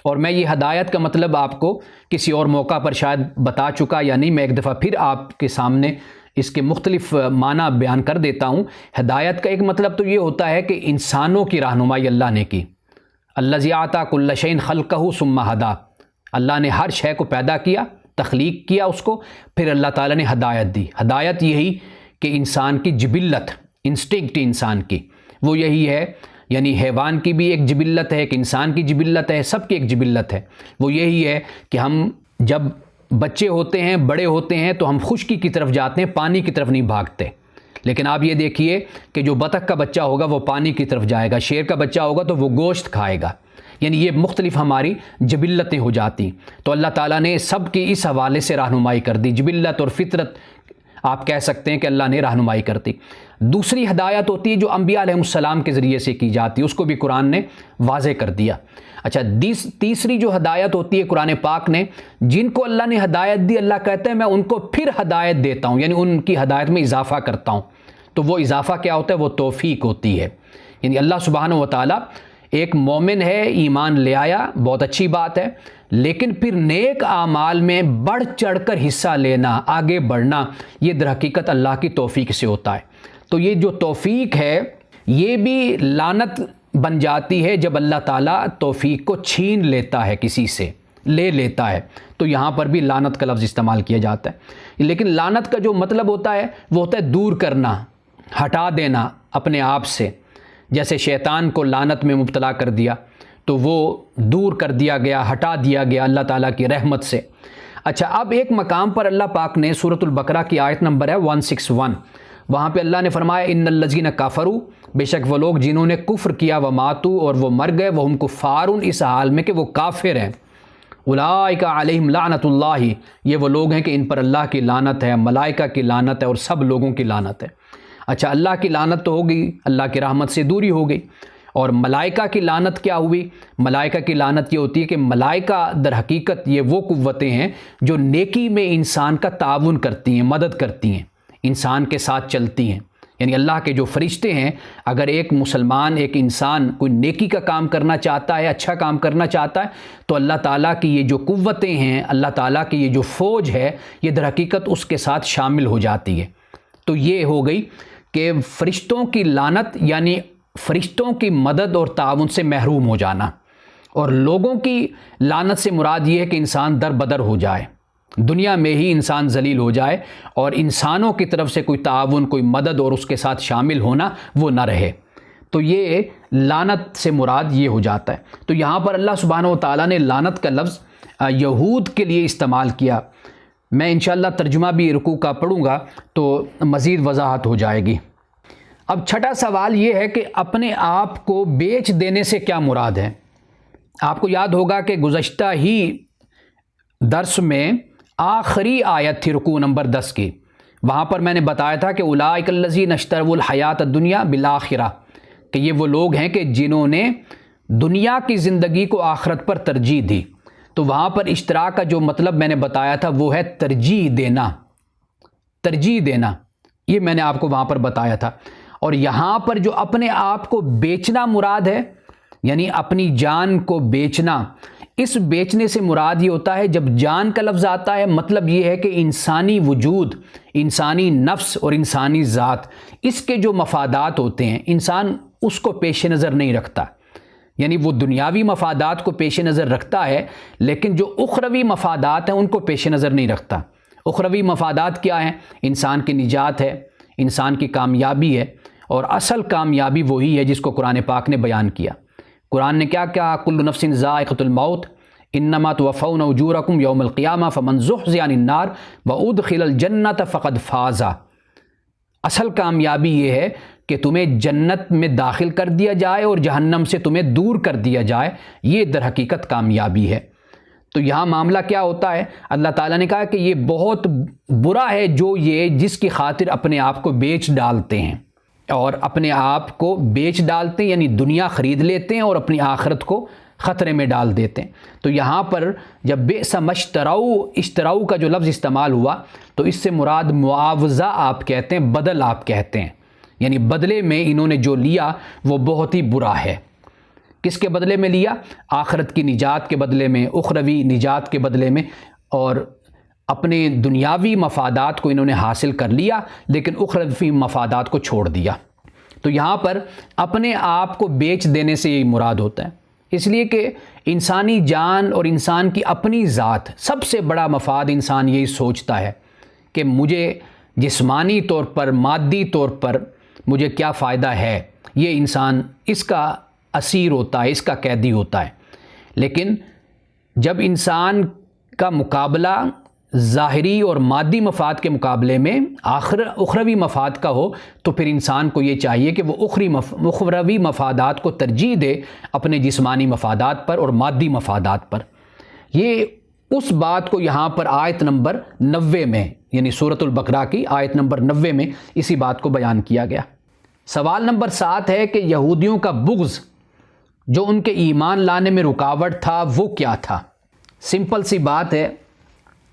اور میں یہ ہدایت کا مطلب آپ کو کسی اور موقع پر شاید بتا چکا یا نہیں، میں ایک دفعہ پھر آپ کے سامنے اس کے مختلف معنی بیان کر دیتا ہوں. ہدایت کا ایک مطلب تو یہ ہوتا ہے کہ انسانوں کی رہنمائی اللہ نے کی. الذی اعطی کل شیء خلقہ ثم ہدی، اللہ نے ہر شے کو پیدا کیا، تخلیق کیا اس کو، پھر اللہ تعالیٰ نے ہدایت دی. ہدایت یہی کہ انسان کی جبلت، انسٹنکٹ انسان کی وہ یہی ہے، یعنی حیوان کی بھی ایک جبلت ہے، ایک انسان کی جبلت ہے، سب کی ایک جبلت ہے، وہ یہی ہے کہ ہم جب بچے ہوتے ہیں، بڑے ہوتے ہیں تو ہم خشکی کی طرف جاتے ہیں، پانی کی طرف نہیں بھاگتے۔ لیکن آپ یہ دیکھیے کہ جو بطخ کا بچہ ہوگا وہ پانی کی طرف جائے گا، شیر کا بچہ ہوگا تو وہ گوشت کھائے گا، یعنی یہ مختلف ہماری جبلتیں ہو جاتی۔ تو اللہ تعالیٰ نے سب کی اس حوالے سے رہنمائی کر دی، جبلت اور فطرت آپ کہہ سکتے ہیں کہ اللہ نے رہنمائی کر دی۔ دوسری ہدایت ہوتی ہے جو انبیاء علیہ السلام کے ذریعے سے کی جاتی ہے، اس کو بھی قرآن نے واضح کر دیا۔ اچھا، تیسری جو ہدایت ہوتی ہے قرآن پاک نے، جن کو اللہ نے ہدایت دی، اللہ کہتا ہے میں ان کو پھر ہدایت دیتا ہوں، یعنی ان کی ہدایت میں اضافہ کرتا ہوں۔ تو وہ اضافہ کیا ہوتا ہے؟ وہ توفیق ہوتی ہے، یعنی اللہ سبحانہ و تعالیٰ ایک مومن ہے، ایمان لے آیا، بہت اچھی بات ہے، لیکن پھر نیک اعمال میں بڑھ چڑھ کر حصہ لینا، آگے بڑھنا، یہ در حقیقت اللہ کی توفیق سے ہوتا ہے۔ تو یہ جو توفیق ہے یہ بھی لعنت بن جاتی ہے جب اللہ تعالیٰ توفیق کو چھین لیتا ہے، کسی سے لے لیتا ہے، تو یہاں پر بھی لعنت کا لفظ استعمال کیا جاتا ہے۔ لیکن لعنت کا جو مطلب ہوتا ہے وہ ہوتا ہے دور کرنا، ہٹا دینا اپنے آپ سے۔ جیسے شیطان کو لعنت میں مبتلا کر دیا تو وہ دور کر دیا گیا، ہٹا دیا گیا اللہ تعالیٰ کی رحمت سے۔ اچھا، اب ایک مقام پر اللہ پاک نے سورۃ البقرہ کی آیت نمبر ہے 161، وہاں پہ اللہ نے فرمایا ان الذین کفروا، بے شک وہ لوگ جنہوں نے کفر کیا، وماتوا، اور وہ مر گئے، وہم کفار، اس حال میں کہ وہ کافر ہیں، اولئک علیہم لعنت اللہ، یہ وہ لوگ ہیں کہ ان پر اللہ کی لعنت ہے، ملائکہ کی لعنت ہے اور سب لوگوں کی لعنت ہے۔ اچھا، اللہ کی لعنت تو ہو گئی، اللہ کی رحمت سے دوری ہو گئی، اور ملائکہ کی لعنت کیا ہوئی؟ ملائکہ کی لعنت یہ ہوتی ہے کہ ملائکہ در حقیقت یہ وہ قوتیں ہیں جو نیکی میں انسان کا تعاون کرتی ہیں، مدد کرتی ہیں، انسان کے ساتھ چلتی ہیں۔ یعنی اللہ کے جو فرشتے ہیں، اگر ایک مسلمان، ایک انسان کوئی نیکی کا کام کرنا چاہتا ہے، اچھا کام کرنا چاہتا ہے، تو اللہ تعالیٰ کی یہ جو قوتیں ہیں، اللہ تعالیٰ کی یہ جو فوج ہے، یہ در حقیقت اس کے ساتھ شامل ہو جاتی ہے۔ تو یہ ہو گئی کہ فرشتوں کی لعنت، یعنی فرشتوں کی مدد اور تعاون سے محروم ہو جانا، اور لوگوں کی لعنت سے مراد یہ ہے کہ انسان در بدر ہو جائے، دنیا میں ہی انسان ذلیل ہو جائے، اور انسانوں کی طرف سے کوئی تعاون، کوئی مدد اور اس کے ساتھ شامل ہونا وہ نہ رہے۔ تو یہ لعنت سے مراد یہ ہو جاتا ہے۔ تو یہاں پر اللہ سبحانہ و تعالیٰ نے لعنت کا لفظ یہود کے لیے استعمال کیا۔ میں انشاءاللہ ترجمہ بھی رکوع کا پڑھوں گا تو مزید وضاحت ہو جائے گی۔ اب چھٹا سوال یہ ہے کہ اپنے آپ کو بیچ دینے سے کیا مراد ہے؟ آپ کو یاد ہوگا کہ گزشتہ ہی درس میں آخری آیت تھی رکوع نمبر 10 کی، وہاں پر میں نے بتایا تھا کہ اولئک الذین اشتروا الحیات الدنیا بالآخرہ، کہ یہ وہ لوگ ہیں کہ جنہوں نے دنیا کی زندگی کو آخرت پر ترجیح دی۔ تو وہاں پر اشترا کا جو مطلب میں نے بتایا تھا وہ ہے ترجیح دینا، ترجیح دینا، یہ میں نے آپ کو وہاں پر بتایا تھا۔ اور یہاں پر جو اپنے آپ کو بیچنا مراد ہے، یعنی اپنی جان کو بیچنا، اس بیچنے سے مراد یہ ہوتا ہے جب جان کا لفظ آتا ہے، مطلب یہ ہے کہ انسانی وجود، انسانی نفس اور انسانی ذات، اس کے جو مفادات ہوتے ہیں انسان اس کو پیش نظر نہیں رکھتا، یعنی وہ دنیاوی مفادات کو پیش نظر رکھتا ہے لیکن جو اخروی مفادات ہیں ان کو پیش نظر نہیں رکھتا۔ اخروی مفادات کیا ہیں؟ انسان کی نجات ہے، انسان کی کامیابی ہے، اور اصل کامیابی وہی ہے جس کو قرآن پاک نے بیان کیا۔ قرآن نے کیا کہا؟ کل نفس ذائقۃ الموت انما توفون اجورکم یوم القیامہ فمن زحزح عن النار وادخل الجنۃ فقد فاز۔ اصل کامیابی یہ ہے کہ تمہیں جنت میں داخل کر دیا جائے اور جہنم سے تمہیں دور کر دیا جائے، یہ در حقیقت کامیابی ہے۔ تو یہاں معاملہ کیا ہوتا ہے؟ اللہ تعالیٰ نے کہا کہ یہ بہت برا ہے جو یہ جس کی خاطر اپنے آپ کو بیچ ڈالتے ہیں، اور اپنے آپ کو بیچ ڈالتے ہیں، یعنی دنیا خرید لیتے ہیں اور اپنی آخرت کو خطرے میں ڈال دیتے ہیں۔ تو یہاں پر جب بئس ما اشتراؤ کا جو لفظ استعمال ہوا تو اس سے مراد معاوضہ آپ کہتے ہیں، بدل آپ کہتے ہیں، یعنی بدلے میں انہوں نے جو لیا وہ بہت ہی برا ہے۔ کس کے بدلے میں لیا؟ آخرت کی نجات کے بدلے میں، اخروی نجات کے بدلے میں، اور اپنے دنیاوی مفادات کو انہوں نے حاصل کر لیا لیکن اخروی مفادات کو چھوڑ دیا۔ تو یہاں پر اپنے آپ کو بیچ دینے سے یہی مراد ہوتا ہے، اس لیے کہ انسانی جان اور انسان کی اپنی ذات، سب سے بڑا مفاد انسان یہی سوچتا ہے کہ مجھے جسمانی طور پر، مادی طور پر مجھے کیا فائدہ ہے، یہ انسان اس کا اسیر ہوتا ہے، اس کا قیدی ہوتا ہے۔ لیکن جب انسان کا مقابلہ ظاہری اور مادی مفاد کے مقابلے میں اخروی مفاد کا ہو تو پھر انسان کو یہ چاہیے کہ وہ اخروی مفادات کو ترجیح دے اپنے جسمانی مفادات پر اور مادی مفادات پر۔ یہ اس بات کو یہاں پر آیت نمبر 90 میں، یعنی سورۃ البقرہ کی آیت نمبر 90 میں اسی بات کو بیان کیا گیا۔ سوال نمبر 7 ہے کہ یہودیوں کا بغض جو ان کے ایمان لانے میں رکاوٹ تھا وہ کیا تھا؟ سمپل سی بات ہے،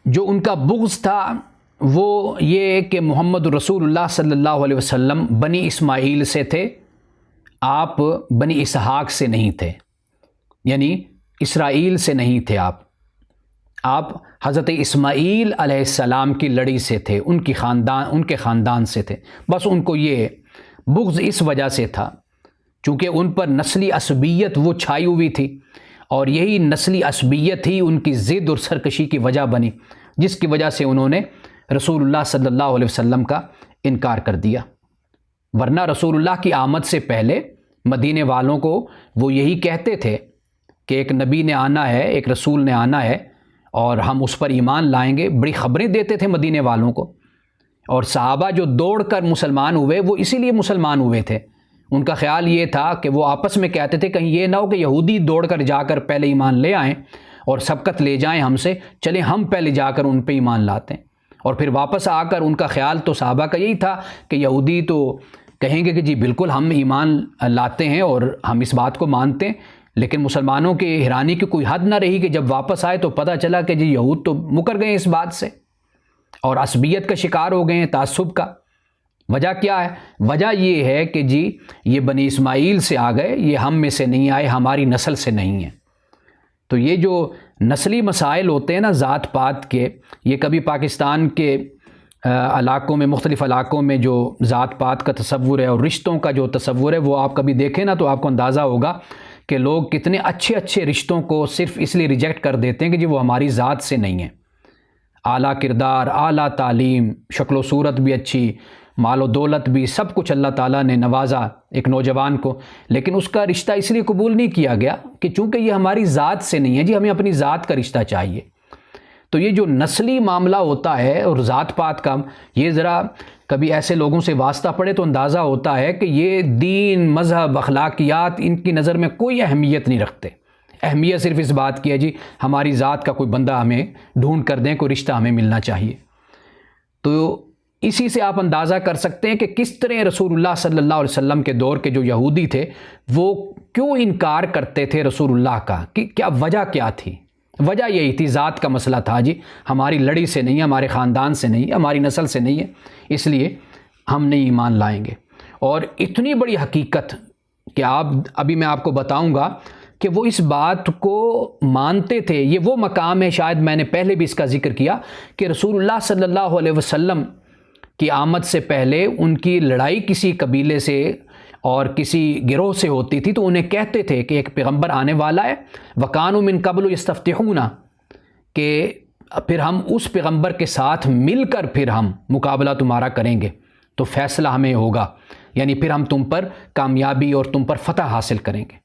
جو ان کا بغض تھا وہ یہ کہ محمد رسول اللہ صلی اللہ علیہ وسلم بنی اسماعیل سے تھے، آپ بنی اسحاق سے نہیں تھے، یعنی اسرائیل سے نہیں تھے، آپ حضرت اسماعیل علیہ السلام کی لڑی سے تھے، ان کے خاندان سے تھے۔ بس ان کو یہ بغض اس وجہ سے تھا چونکہ ان پر نسلی عصبیت وہ چھائی ہوئی تھی، اور یہی نسلی عصبیت ہی ان کی ضد اور سرکشی کی وجہ بنی، جس کی وجہ سے انہوں نے رسول اللہ صلی اللہ علیہ وسلم کا انکار کر دیا۔ ورنہ رسول اللہ کی آمد سے پہلے مدینے والوں کو وہ یہی کہتے تھے کہ ایک نبی نے آنا ہے، ایک رسول نے آنا ہے اور ہم اس پر ایمان لائیں گے، بڑی خبریں دیتے تھے مدینے والوں کو۔ اور صحابہ جو دوڑ کر مسلمان ہوئے وہ اسی لیے مسلمان ہوئے تھے، ان کا خیال یہ تھا کہ وہ آپس میں کہتے تھے کہیں یہ نہ ہو کہ یہودی دوڑ کر جا کر پہلے ایمان لے آئیں اور سبقت لے جائیں ہم سے، چلیں ہم پہلے جا کر ان پہ ایمان لاتے ہیں۔ اور پھر واپس آ کر ان کا خیال تو صحابہ کا یہی تھا کہ یہودی تو کہیں گے کہ جی بالکل ہم ایمان لاتے ہیں اور ہم اس بات کو مانتے ہیں، لیکن مسلمانوں کے حیرانی کی کوئی حد نہ رہی کہ جب واپس آئے تو پتہ چلا کہ جی یہود تو مکر گئے اس بات سے اور عصبیت کا شکار ہو گئے ہیں، تعصب کا۔ وجہ کیا ہے؟ وجہ یہ ہے کہ جی یہ بنی اسماعیل سے آ گئے، یہ ہم میں سے نہیں آئے، ہماری نسل سے نہیں ہیں۔ تو یہ جو نسلی مسائل ہوتے ہیں نا ذات پات کے، یہ کبھی پاکستان کے علاقوں میں، مختلف علاقوں میں جو ذات پات کا تصور ہے اور رشتوں کا جو تصور ہے وہ آپ کبھی دیکھیں نا تو آپ کو اندازہ ہوگا کہ لوگ کتنے اچھے اچھے رشتوں کو صرف اس لیے ریجیکٹ کر دیتے ہیں کہ جی وہ ہماری ذات سے نہیں ہیں۔ اعلیٰ کردار، اعلیٰ تعلیم، شکل و صورت بھی اچھی، مال و دولت بھی، سب کچھ اللہ تعالیٰ نے نوازا ایک نوجوان کو، لیکن اس کا رشتہ اس لیے قبول نہیں کیا گیا کہ چونکہ یہ ہماری ذات سے نہیں ہے، جی ہمیں اپنی ذات کا رشتہ چاہیے۔ تو یہ جو نسلی معاملہ ہوتا ہے اور ذات پات کا، یہ ذرا کبھی ایسے لوگوں سے واسطہ پڑے تو اندازہ ہوتا ہے کہ یہ دین، مذہب، اخلاقیات ان کی نظر میں کوئی اہمیت نہیں رکھتے۔ اہمیت صرف اس بات کی ہے جی ہماری ذات کا کوئی بندہ ہمیں ڈھونڈ کر دیں، کوئی رشتہ ہمیں ملنا چاہیے۔ تو اسی سے آپ اندازہ کر سکتے ہیں کہ کس طرح رسول اللہ صلی اللہ علیہ وسلم کے دور کے جو یہودی تھے وہ کیوں انکار کرتے تھے رسول اللہ کا، کہ کیا وجہ کیا تھی؟ وجہ یہی تھی، ذات کا مسئلہ تھا، جی ہماری لڑی سے نہیں ہے، ہمارے خاندان سے نہیں ہے، ہماری نسل سے نہیں ہے، اس لیے ہم نہیں ایمان لائیں گے۔ اور اتنی بڑی حقیقت کہ ابھی میں آپ کو بتاؤں گا کہ وہ اس بات کو مانتے تھے۔ یہ وہ مقام ہے، شاید میں نے پہلے بھی اس کا ذکر کیا، کہ رسول اللہ صلی اللہ علیہ وسلم کی آمد سے پہلے ان کی لڑائی کسی قبیلے سے اور کسی گروہ سے ہوتی تھی تو انہیں کہتے تھے کہ ایک پیغمبر آنے والا ہے، وَكَانُوا مِن قَبْلُ يَسْتَفْتِحُونَ، کہ پھر ہم اس پیغمبر کے ساتھ مل کر پھر ہم مقابلہ تمہارا کریں گے تو فیصلہ ہمیں ہوگا، یعنی پھر ہم تم پر کامیابی اور تم پر فتح حاصل کریں گے۔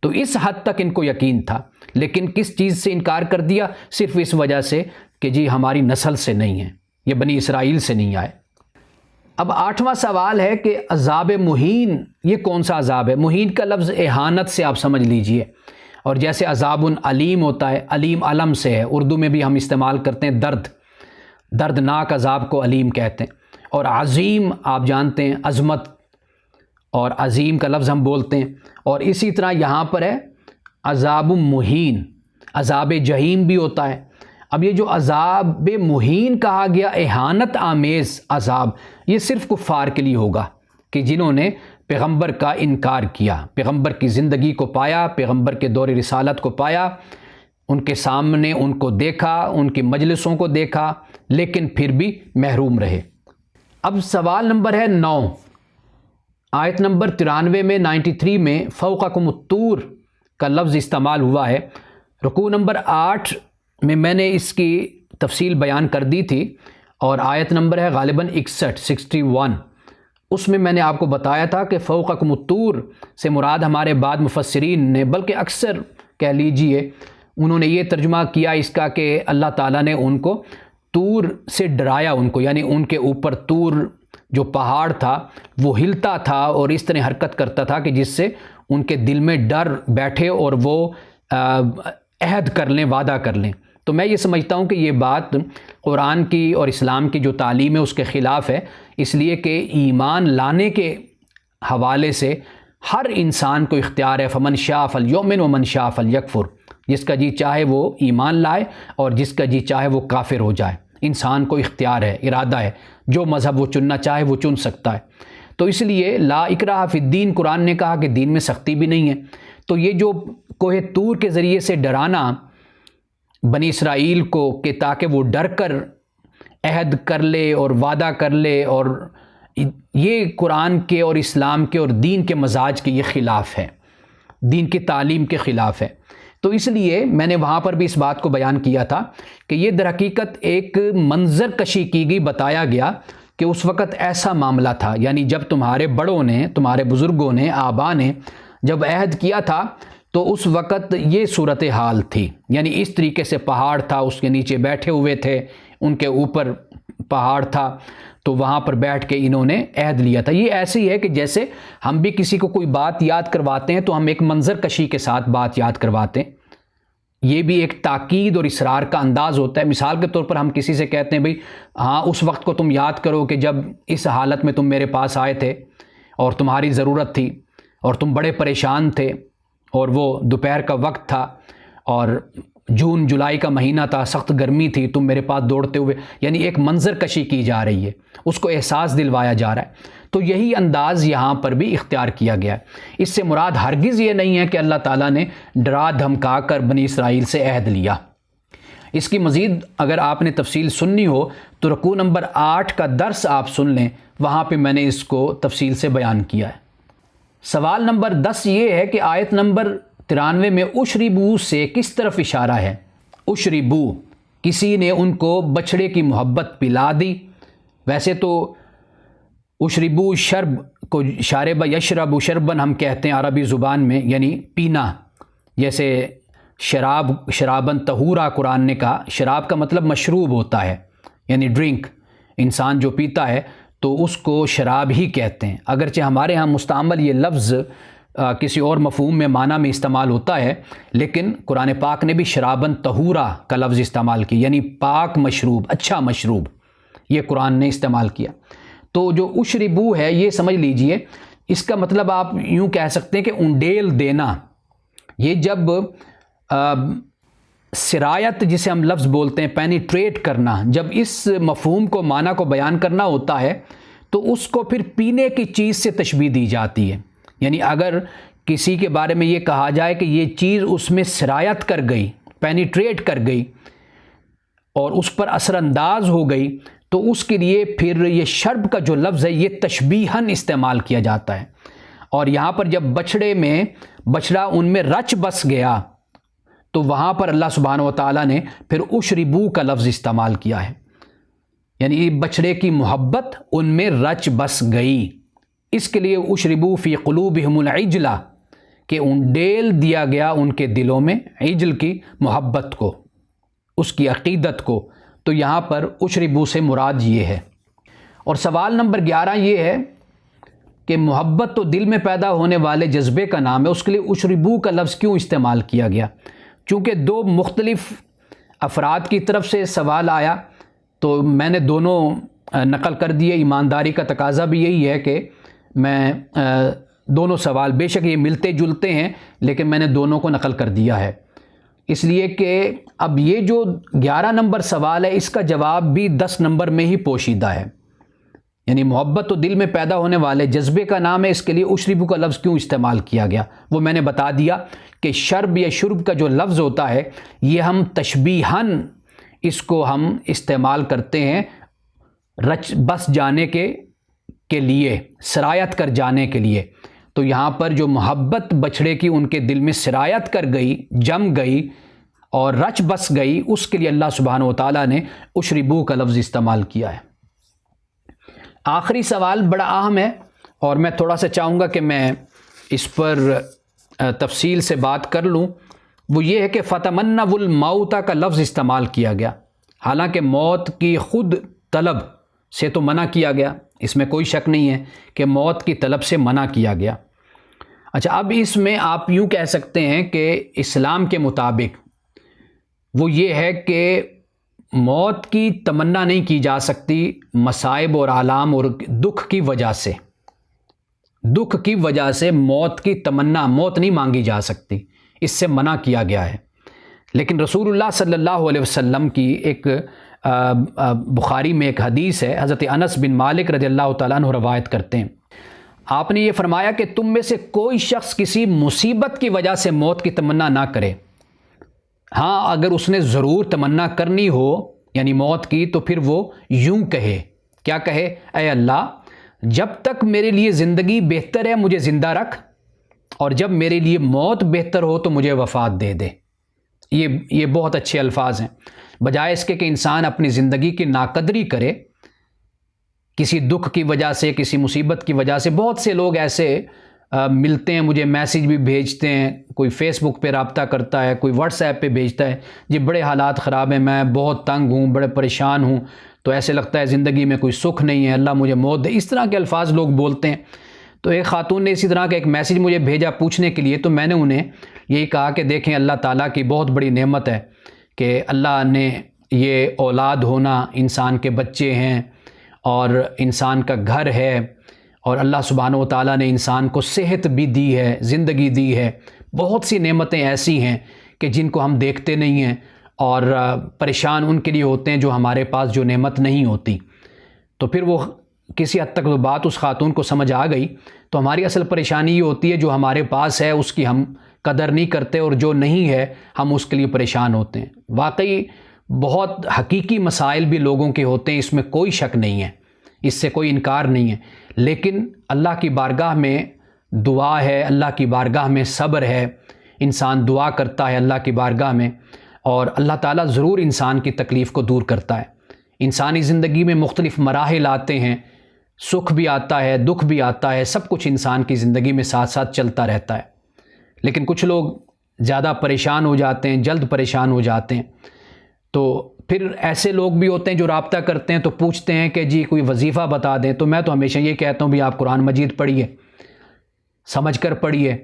تو اس حد تک ان کو یقین تھا، لیکن کس چیز سے انکار کر دیا؟ صرف اس وجہ سے کہ جی ہماری نسل سے نہیں ہے، یہ بنی اسرائیل سے نہیں آئے۔ اب 8واں سوال ہے کہ عذاب مہین یہ کون سا عذاب ہے؟ مہین کا لفظ اہانت سے آپ سمجھ لیجئے، اور جیسے عذاب علیم ہوتا ہے، علیم علم سے ہے، اردو میں بھی ہم استعمال کرتے ہیں دردناک عذاب کو علیم کہتے ہیں، اور عظیم آپ جانتے ہیں عظمت، اور عظیم کا لفظ ہم بولتے ہیں، اور اسی طرح یہاں پر ہے عذاب مہین، عذاب جہیم بھی ہوتا ہے۔ اب یہ جو عذاب مہین کہا گیا، اہانت آمیز عذاب، یہ صرف کفار کے لیے ہوگا کہ جنہوں نے پیغمبر کا انکار کیا، پیغمبر کی زندگی کو پایا، پیغمبر کے دور رسالت کو پایا، ان کے سامنے ان کو دیکھا، ان کی مجلسوں کو دیکھا، لیکن پھر بھی محروم رہے۔ اب سوال نمبر ہے 9، آیت نمبر 93 میں 93 میں فوقکم الطور کا لفظ استعمال ہوا ہے۔ رکوع نمبر 8 میں نے اس کی تفصیل بیان کر دی تھی، اور آیت نمبر ہے غالباً 61، اس میں نے آپ کو بتایا تھا کہ فوقکم الطور سے مراد ہمارے بعد مفسرین نے، بلکہ اکثر کہہ لیجئے انہوں نے یہ ترجمہ کیا اس کا کہ اللہ تعالیٰ نے ان کو طور سے ڈرایا، ان کو یعنی ان کے اوپر طور جو پہاڑ تھا وہ ہلتا تھا اور اس طرح حرکت کرتا تھا کہ جس سے ان کے دل میں ڈر بیٹھے اور وہ عہد کر لیں، وعدہ کر لیں۔ تو میں یہ سمجھتا ہوں کہ یہ بات قرآن کی اور اسلام کی جو تعلیم ہے اس کے خلاف ہے، اس لیے کہ ایمان لانے کے حوالے سے ہر انسان کو اختیار ہے، فمن شاء فلیؤمن ومن شاء فلیکفر، جس کا جی چاہے وہ ایمان لائے اور جس کا جی چاہے وہ کافر ہو جائے۔ انسان کو اختیار ہے، ارادہ ہے، جو مذہب وہ چننا چاہے وہ چن سکتا ہے۔ تو اس لیے لا اکراہ فی الدین، قرآن نے کہا کہ دین میں سختی بھی نہیں ہے۔ تو یہ جو کوہ طور کے ذریعے سے ڈرانا بنی اسرائیل کو کہ تاکہ وہ ڈر کر عہد کر لے اور وعدہ کر لے، اور یہ قرآن کے اور اسلام کے اور دین کے مزاج کے یہ خلاف ہے، دین کی تعلیم کے خلاف ہے۔ تو اس لیے میں نے وہاں پر بھی اس بات کو بیان کیا تھا کہ یہ در حقیقت ایک منظر کشی کی گئی، بتایا گیا کہ اس وقت ایسا معاملہ تھا، یعنی جب تمہارے بڑوں نے، تمہارے بزرگوں نے، آبا نے جب عہد کیا تھا تو اس وقت یہ صورتحال تھی، یعنی اس طریقے سے پہاڑ تھا، اس کے نیچے بیٹھے ہوئے تھے، ان کے اوپر پہاڑ تھا، تو وہاں پر بیٹھ کے انہوں نے عہد لیا تھا۔ یہ ایسے ہی ہے کہ جیسے ہم بھی کسی کو کوئی بات یاد کرواتے ہیں تو ہم ایک منظر کشی کے ساتھ بات یاد کرواتے ہیں، یہ بھی ایک تاکید اور اصرار کا انداز ہوتا ہے۔ مثال کے طور پر ہم کسی سے کہتے ہیں بھئی ہاں اس وقت کو تم یاد کرو کہ جب اس حالت میں تم میرے پاس آئے تھے اور تمہاری ضرورت تھی اور تم بڑے پریشان تھے اور وہ دوپہر کا وقت تھا اور جون جولائی کا مہینہ تھا، سخت گرمی تھی، تم میرے پاس دوڑتے ہوئے، یعنی ایک منظر کشی کی جا رہی ہے، اس کو احساس دلوایا جا رہا ہے۔ تو یہی انداز یہاں پر بھی اختیار کیا گیا ہے۔ اس سے مراد ہرگز یہ نہیں ہے کہ اللہ تعالیٰ نے ڈرا دھمکا کر بنی اسرائیل سے عہد لیا۔ اس کی مزید اگر آپ نے تفصیل سننی ہو تو رکوع نمبر 8 کا درس آپ سن لیں، وہاں پہ میں نے اس کو تفصیل سے بیان کیا ہے۔ سوال نمبر 10 یہ ہے کہ آیت نمبر 93 میں اشربو سے کس طرف اشارہ ہے؟ اشربو، کسی نے ان کو بچھڑے کی محبت پلا دی۔ ویسے تو اشربو شرب کو شارب یشرب شربن ہم کہتے ہیں عربی زبان میں، یعنی پینا، جیسے شراب، شرابن طہورا قرآن نے کہا، شراب کا مطلب مشروب ہوتا ہے، یعنی ڈرنک، انسان جو پیتا ہے تو اس کو شراب ہی کہتے ہیں۔ اگرچہ ہمارے ہاں مستعمل یہ لفظ کسی اور مفہوم میں معنی میں استعمال ہوتا ہے، لیکن قرآن پاک نے بھی شرابن طہورا کا لفظ استعمال کیا، یعنی پاک مشروب، اچھا مشروب، یہ قرآن نے استعمال کیا۔ تو جو اشربو ہے یہ سمجھ لیجئے، اس کا مطلب آپ یوں کہہ سکتے ہیں کہ انڈیل دینا۔ یہ جب سرایت جسے ہم لفظ بولتے ہیں، پینیٹریٹ کرنا، جب اس مفہوم کو معنی کو بیان کرنا ہوتا ہے تو اس کو پھر پینے کی چیز سے تشبیہ دی جاتی ہے۔ یعنی اگر کسی کے بارے میں یہ کہا جائے کہ یہ چیز اس میں سرایت کر گئی، پینیٹریٹ کر گئی اور اس پر اثر انداز ہو گئی، تو اس کے لیے پھر یہ شرب کا جو لفظ ہے یہ تشبیہاً استعمال کیا جاتا ہے۔ اور یہاں پر جب بچڑا ان میں رچ بس گیا تو وہاں پر اللہ سبحانہ و تعالیٰ نے پھر اشربو کا لفظ استعمال کیا ہے، یعنی بچڑے کی محبت ان میں رچ بس گئی، اس کے لیے اشربو فی قلوبہم العجلہ، کہ انڈیل دیا گیا ان کے دلوں میں عجل کی محبت کو، اس کی عقیدت کو۔ تو یہاں پر اشربو سے مراد یہ ہے۔ اور سوال نمبر 11 یہ ہے کہ محبت تو دل میں پیدا ہونے والے جذبے کا نام ہے، اس کے لیے اشربو کا لفظ کیوں استعمال کیا گیا؟ چونکہ دو مختلف افراد کی طرف سے سوال آیا تو میں نے دونوں نقل کر دیے۔ ایمانداری کا تقاضا بھی یہی ہے کہ میں دونوں سوال، بے شک یہ ملتے جلتے ہیں لیکن میں نے دونوں کو نقل کر دیا ہے، اس لیے کہ اب یہ جو 11 نمبر سوال ہے اس کا جواب بھی 10 نمبر میں ہی پوشیدہ ہے۔ یعنی محبت تو دل میں پیدا ہونے والے جذبے کا نام ہے، اس کے لیے اشربو کا لفظ کیوں استعمال کیا گیا وہ میں نے بتا دیا کہ شرب یا شرب کا جو لفظ ہوتا ہے یہ ہم تشبیہاً اس کو ہم استعمال کرتے ہیں رچ بس جانے کے لیے، سرایت کر جانے کے لیے۔ تو یہاں پر جو محبت بچھڑے کی ان کے دل میں سرایت کر گئی، جم گئی اور رچ بس گئی، اس کے لیے اللہ سبحانہ و تعالیٰ نے اشربو کا لفظ استعمال کیا ہے۔ آخری سوال بڑا اہم ہے، اور میں تھوڑا سا چاہوں گا کہ میں اس پر تفصیل سے بات کر لوں، وہ یہ ہے کہ فتمنوا الموت کا لفظ استعمال کیا گیا، حالانکہ موت کی خود طلب سے تو منع کیا گیا، اس میں کوئی شک نہیں ہے کہ موت کی طلب سے منع کیا گیا۔ اچھا، اب اس میں آپ یوں کہہ سکتے ہیں کہ اسلام کے مطابق وہ یہ ہے کہ موت کی تمنا نہیں کی جا سکتی مصائب اور آلام اور دکھ کی وجہ سے، دکھ کی وجہ سے موت کی تمنا، موت نہیں مانگی جا سکتی، اس سے منع کیا گیا ہے۔ لیکن رسول اللہ صلی اللہ علیہ وسلم کی ایک بخاری میں ایک حدیث ہے، حضرت انس بن مالک رضی اللہ تعالیٰ عنہ روایت کرتے ہیں، آپ نے یہ فرمایا کہ تم میں سے کوئی شخص کسی مصیبت کی وجہ سے موت کی تمنا نہ کرے، ہاں اگر اس نے ضرور تمنا کرنی ہو یعنی موت کی، تو پھر وہ یوں کہے، کیا کہے؟ اے اللہ، جب تک میرے لیے زندگی بہتر ہے مجھے زندہ رکھ، اور جب میرے لیے موت بہتر ہو تو مجھے وفات دے دے۔ یہ بہت اچھے الفاظ ہیں، بجائے اس کے کہ انسان اپنی زندگی کی ناقدری کرے کسی دکھ کی وجہ سے، کسی مصیبت کی وجہ سے۔ بہت سے لوگ ایسے ملتے ہیں، مجھے میسیج بھی بھیجتے ہیں، کوئی فیس بک پہ رابطہ کرتا ہے، کوئی واٹس ایپ پہ بھیجتا ہے، جی بڑے حالات خراب ہیں، میں بہت تنگ ہوں، بڑے پریشان ہوں، تو ایسے لگتا ہے زندگی میں کوئی سکھ نہیں ہے، اللہ مجھے موت دے، اس طرح کے الفاظ لوگ بولتے ہیں۔ تو ایک خاتون نے اسی طرح کا ایک میسیج مجھے بھیجا پوچھنے کے لیے، تو میں نے انہیں یہی کہا کہ دیکھیں، اللہ تعالیٰ کی بہت بڑی نعمت ہے کہ اللہ نے یہ اولاد ہونا، انسان کے بچے ہیں اور انسان کا گھر ہے، اور اللہ سبحانہ و تعالیٰ نے انسان کو صحت بھی دی ہے، زندگی دی ہے، بہت سی نعمتیں ایسی ہیں کہ جن کو ہم دیکھتے نہیں ہیں، اور پریشان ان کے لیے ہوتے ہیں جو ہمارے پاس جو نعمت نہیں ہوتی۔ تو پھر وہ کسی حد تک وہ بات اس خاتون کو سمجھ آ گئی۔ تو ہماری اصل پریشانی یہ ہوتی ہے جو ہمارے پاس ہے اس کی ہم قدر نہیں کرتے، اور جو نہیں ہے ہم اس کے لیے پریشان ہوتے ہیں۔ واقعی بہت حقیقی مسائل بھی لوگوں کے ہوتے ہیں، اس میں کوئی شک نہیں ہے، اس سے کوئی انکار نہیں ہے، لیکن اللہ کی بارگاہ میں دعا ہے، اللہ کی بارگاہ میں صبر ہے، انسان دعا کرتا ہے اللہ کی بارگاہ میں، اور اللہ تعالیٰ ضرور انسان کی تکلیف کو دور کرتا ہے۔ انسانی زندگی میں مختلف مراحل آتے ہیں، سکھ بھی آتا ہے، دکھ بھی آتا ہے، سب کچھ انسان کی زندگی میں ساتھ ساتھ چلتا رہتا ہے، لیکن کچھ لوگ زیادہ پریشان ہو جاتے ہیں، جلد پریشان ہو جاتے ہیں۔ تو پھر ایسے لوگ بھی ہوتے ہیں جو رابطہ کرتے ہیں تو پوچھتے ہیں کہ جی کوئی وظیفہ بتا دیں، تو میں تو ہمیشہ یہ کہتا ہوں بھی آپ قرآن مجید پڑھیے، سمجھ کر پڑھیے،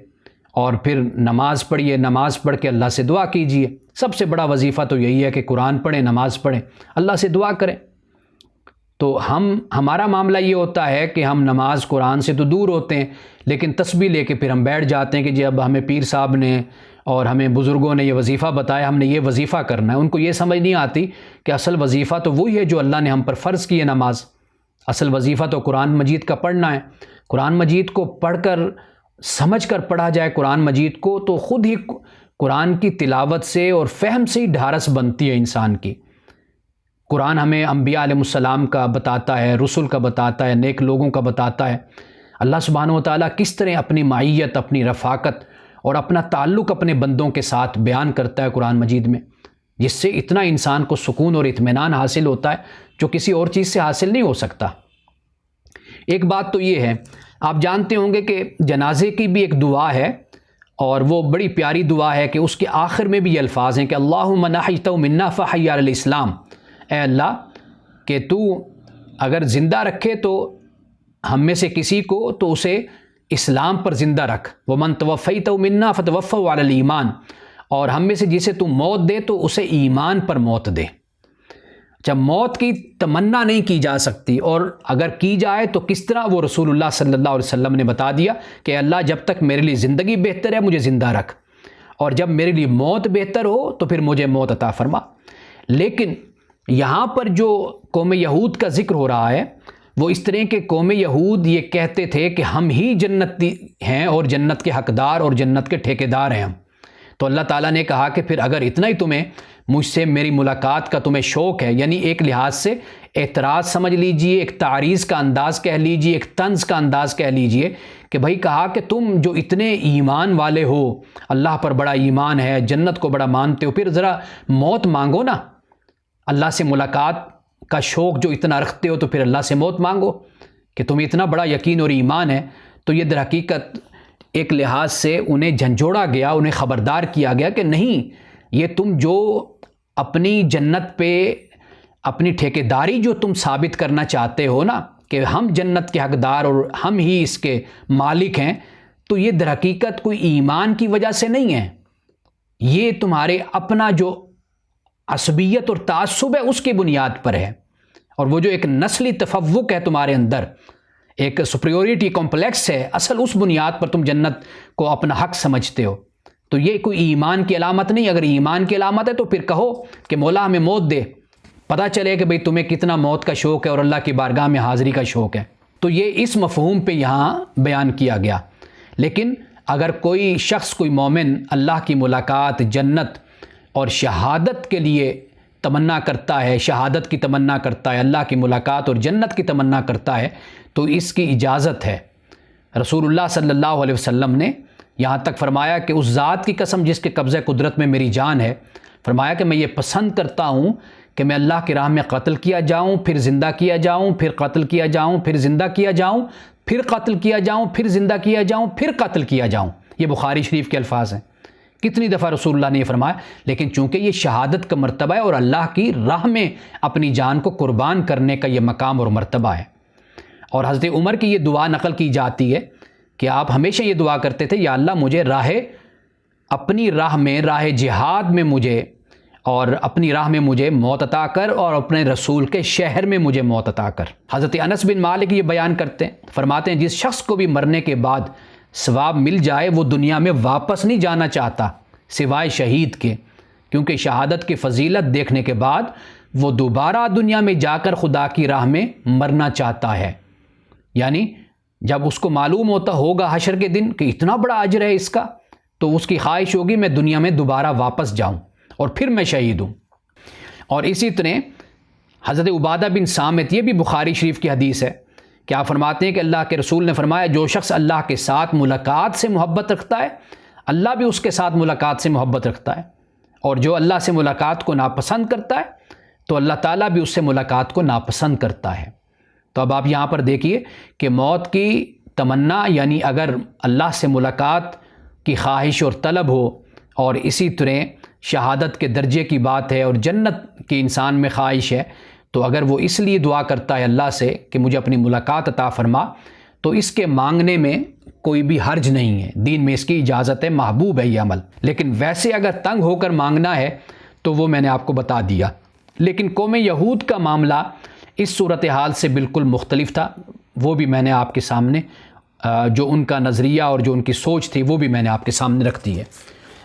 اور پھر نماز پڑھیے، نماز پڑھ کے اللہ سے دعا کیجیے۔ سب سے بڑا وظیفہ تو یہی ہے کہ قرآن پڑھیں، نماز پڑھیں، اللہ سے دعا کریں۔ تو ہمارا معاملہ یہ ہوتا ہے کہ ہم نماز قرآن سے تو دور ہوتے ہیں، لیکن تسبیح لے کے پھر ہم بیٹھ جاتے ہیں کہ جی اب ہمیں پیر صاحب نے اور ہمیں بزرگوں نے یہ وظیفہ بتایا، ہم نے یہ وظیفہ کرنا ہے۔ ان کو یہ سمجھ نہیں آتی کہ اصل وظیفہ تو وہی ہے جو اللہ نے ہم پر فرض کی ہے، نماز۔ اصل وظیفہ تو قرآن مجید کا پڑھنا ہے۔ قرآن مجید کو پڑھ کر، سمجھ کر پڑھا جائے قرآن مجید کو، تو خود ہی قرآن کی تلاوت سے اور فہم سے ہی ڈھارس بنتی ہے انسان کی۔ قرآن ہمیں انبیاء علیہ السلام کا بتاتا ہے، رسول کا بتاتا ہے، نیک لوگوں کا بتاتا ہے، اللہ سبحانہ و تعالیٰ کس طرح اپنی معیت، اپنی رفاقت اور اپنا تعلق اپنے بندوں کے ساتھ بیان کرتا ہے قرآن مجید میں، جس سے اتنا انسان کو سکون اور اطمینان حاصل ہوتا ہے جو کسی اور چیز سے حاصل نہیں ہو سکتا۔ ایک بات تو یہ ہے، آپ جانتے ہوں گے کہ جنازے کی بھی ایک دعا ہے، اور وہ بڑی پیاری دعا ہے کہ اس کے آخر میں بھی یہ الفاظ ہیں کہ اللہم من احییتہ منا فحی علی الاسلام، اے اللہ کہ تو اگر زندہ رکھے تو ہم میں سے کسی کو تو اسے اسلام پر زندہ رکھ، ومن توفیتہ منا فتوفہ علی الایمان، اور ہم میں سے جسے تو موت دے تو اسے ایمان پر موت دے۔ جب موت کی تمنا نہیں کی جا سکتی، اور اگر کی جائے تو کس طرح، وہ رسول اللہ صلی اللہ علیہ وسلم نے بتا دیا کہ اللہ جب تک میرے لیے زندگی بہتر ہے مجھے زندہ رکھ، اور جب میرے لیے موت بہتر ہو تو پھر مجھے موت عطا فرما۔ لیکن یہاں پر جو قوم یہود کا ذکر ہو رہا ہے، وہ اس طرح کے قوم یہود یہ کہتے تھے کہ ہم ہی جنتی ہیں اور جنت کے حقدار اور جنت کے ٹھیکیدار ہیں ہم۔ تو اللہ تعالیٰ نے کہا کہ پھر اگر اتنا ہی تمہیں مجھ سے میری ملاقات کا تمہیں شوق ہے، یعنی ایک لحاظ سے اعتراض سمجھ لیجئے، ایک تعریض کا انداز کہہ لیجئے، ایک طنز کا انداز کہہ لیجئے کہ بھائی کہا کہ تم جو اتنے ایمان والے ہو، اللہ پر بڑا ایمان ہے، جنت کو بڑا مانتے ہو، پھر ذرا موت مانگو نا، اللہ سے ملاقات کا شوق جو اتنا رکھتے ہو تو پھر اللہ سے موت مانگو۔ کہ تمہیں اتنا بڑا یقین اور ایمان ہے، تو یہ در حقیقت ایک لحاظ سے انہیں جھنجھوڑا گیا، انہیں خبردار کیا گیا کہ نہیں، یہ تم جو اپنی جنت پہ اپنی ٹھیکیداری جو تم ثابت کرنا چاہتے ہو نا کہ ہم جنت کے حقدار اور ہم ہی اس کے مالک ہیں، تو یہ در حقیقت کوئی ایمان کی وجہ سے نہیں ہے، یہ تمہارے اپنا جو عصبیت اور تعصب ہے اس کی بنیاد پر ہے، اور وہ جو ایک نسلی تفوق ہے تمہارے اندر، ایک سپریورٹی کمپلیکس ہے، اصل اس بنیاد پر تم جنت کو اپنا حق سمجھتے ہو۔ تو یہ کوئی ایمان کی علامت نہیں۔ اگر ایمان کی علامت ہے تو پھر کہو کہ مولا ہمیں موت دے، پتہ چلے کہ بھئی تمہیں کتنا موت کا شوق ہے اور اللہ کی بارگاہ میں حاضری کا شوق ہے۔ تو یہ اس مفہوم پہ یہاں بیان کیا گیا۔ لیکن اگر کوئی شخص، کوئی مومن اللہ کی ملاقات، جنت اور شہادت کے لیے تمنا کرتا ہے، شہادت کی تمنا کرتا ہے، اللہ کی ملاقات اور جنت کی تمنا کرتا ہے، تو اس کی اجازت ہے۔ رسول اللہ صلی اللہ علیہ وسلم نے یہاں تک فرمایا کہ اس ذات کی قسم جس کے قبضہ قدرت میں میری جان ہے، فرمایا کہ میں یہ پسند کرتا ہوں کہ میں اللہ کی راہ میں قتل کیا جاؤں، پھر زندہ کیا جاؤں، پھر قتل کیا جاؤں، پھر زندہ کیا جاؤں، پھر قتل کیا جاؤں، پھر زندہ کیا جاؤں، پھر قتل کیا جاؤں۔ یہ بخاری شریف کے الفاظ ہیں۔ کتنی دفعہ رسول اللہ نے یہ فرمایا، لیکن چونکہ یہ شہادت کا مرتبہ ہے اور اللہ کی راہ میں اپنی جان کو قربان کرنے کا یہ مقام اور مرتبہ ہے۔ اور حضرت عمر کی یہ دعا نقل کی جاتی ہے کہ آپ ہمیشہ یہ دعا کرتے تھے، یا اللہ مجھے اپنی راہ میں، راہ جہاد میں مجھے، اور اپنی راہ میں مجھے موت عطا کر، اور اپنے رسول کے شہر میں مجھے موت عطا کر۔ حضرت انس بن مالک یہ بیان کرتے ہیں، فرماتے ہیں جس شخص کو بھی مرنے کے بعد ثواب مل جائے وہ دنیا میں واپس نہیں جانا چاہتا سوائے شہید کے، کیونکہ شہادت کی فضیلت دیکھنے کے بعد وہ دوبارہ دنیا میں جا کر خدا کی راہ میں مرنا چاہتا ہے۔ یعنی جب اس کو معلوم ہوگا حشر کے دن کہ اتنا بڑا اجر ہے اس کا، تو اس کی خواہش ہوگی میں دنیا میں دوبارہ واپس جاؤں اور پھر میں شہید ہوں۔ اور اسی طرح حضرت عبادہ بن صامت، یہ بھی بخاری شریف کی حدیث ہے، کہ آپ فرماتے ہیں کہ اللہ کے رسول نے فرمایا جو شخص اللہ کے ساتھ ملاقات سے محبت رکھتا ہے، اللہ بھی اس کے ساتھ ملاقات سے محبت رکھتا ہے، اور جو اللہ سے ملاقات کو ناپسند کرتا ہے تو اللہ تعالیٰ بھی اس سے ملاقات کو ناپسند کرتا ہے۔ تو اب آپ یہاں پر دیکھیے کہ موت کی تمنا، یعنی اگر اللہ سے ملاقات کی خواہش اور طلب ہو، اور اسی طرح شہادت کے درجے کی بات ہے اور جنت کی انسان میں خواہش ہے، تو اگر وہ اس لیے دعا کرتا ہے اللہ سے کہ مجھے اپنی ملاقات عطا فرما، تو اس کے مانگنے میں کوئی بھی حرج نہیں ہے، دین میں اس کی اجازت ہے، محبوب ہے یہ عمل۔ لیکن ویسے اگر تنگ ہو کر مانگنا ہے تو وہ میں نے آپ کو بتا دیا۔ لیکن قوم یہود کا معاملہ اس صورتحال سے بالکل مختلف تھا، وہ بھی میں نے آپ کے سامنے جو ان کا نظریہ اور جو ان کی سوچ تھی وہ بھی میں نے آپ کے سامنے رکھ دی ہے۔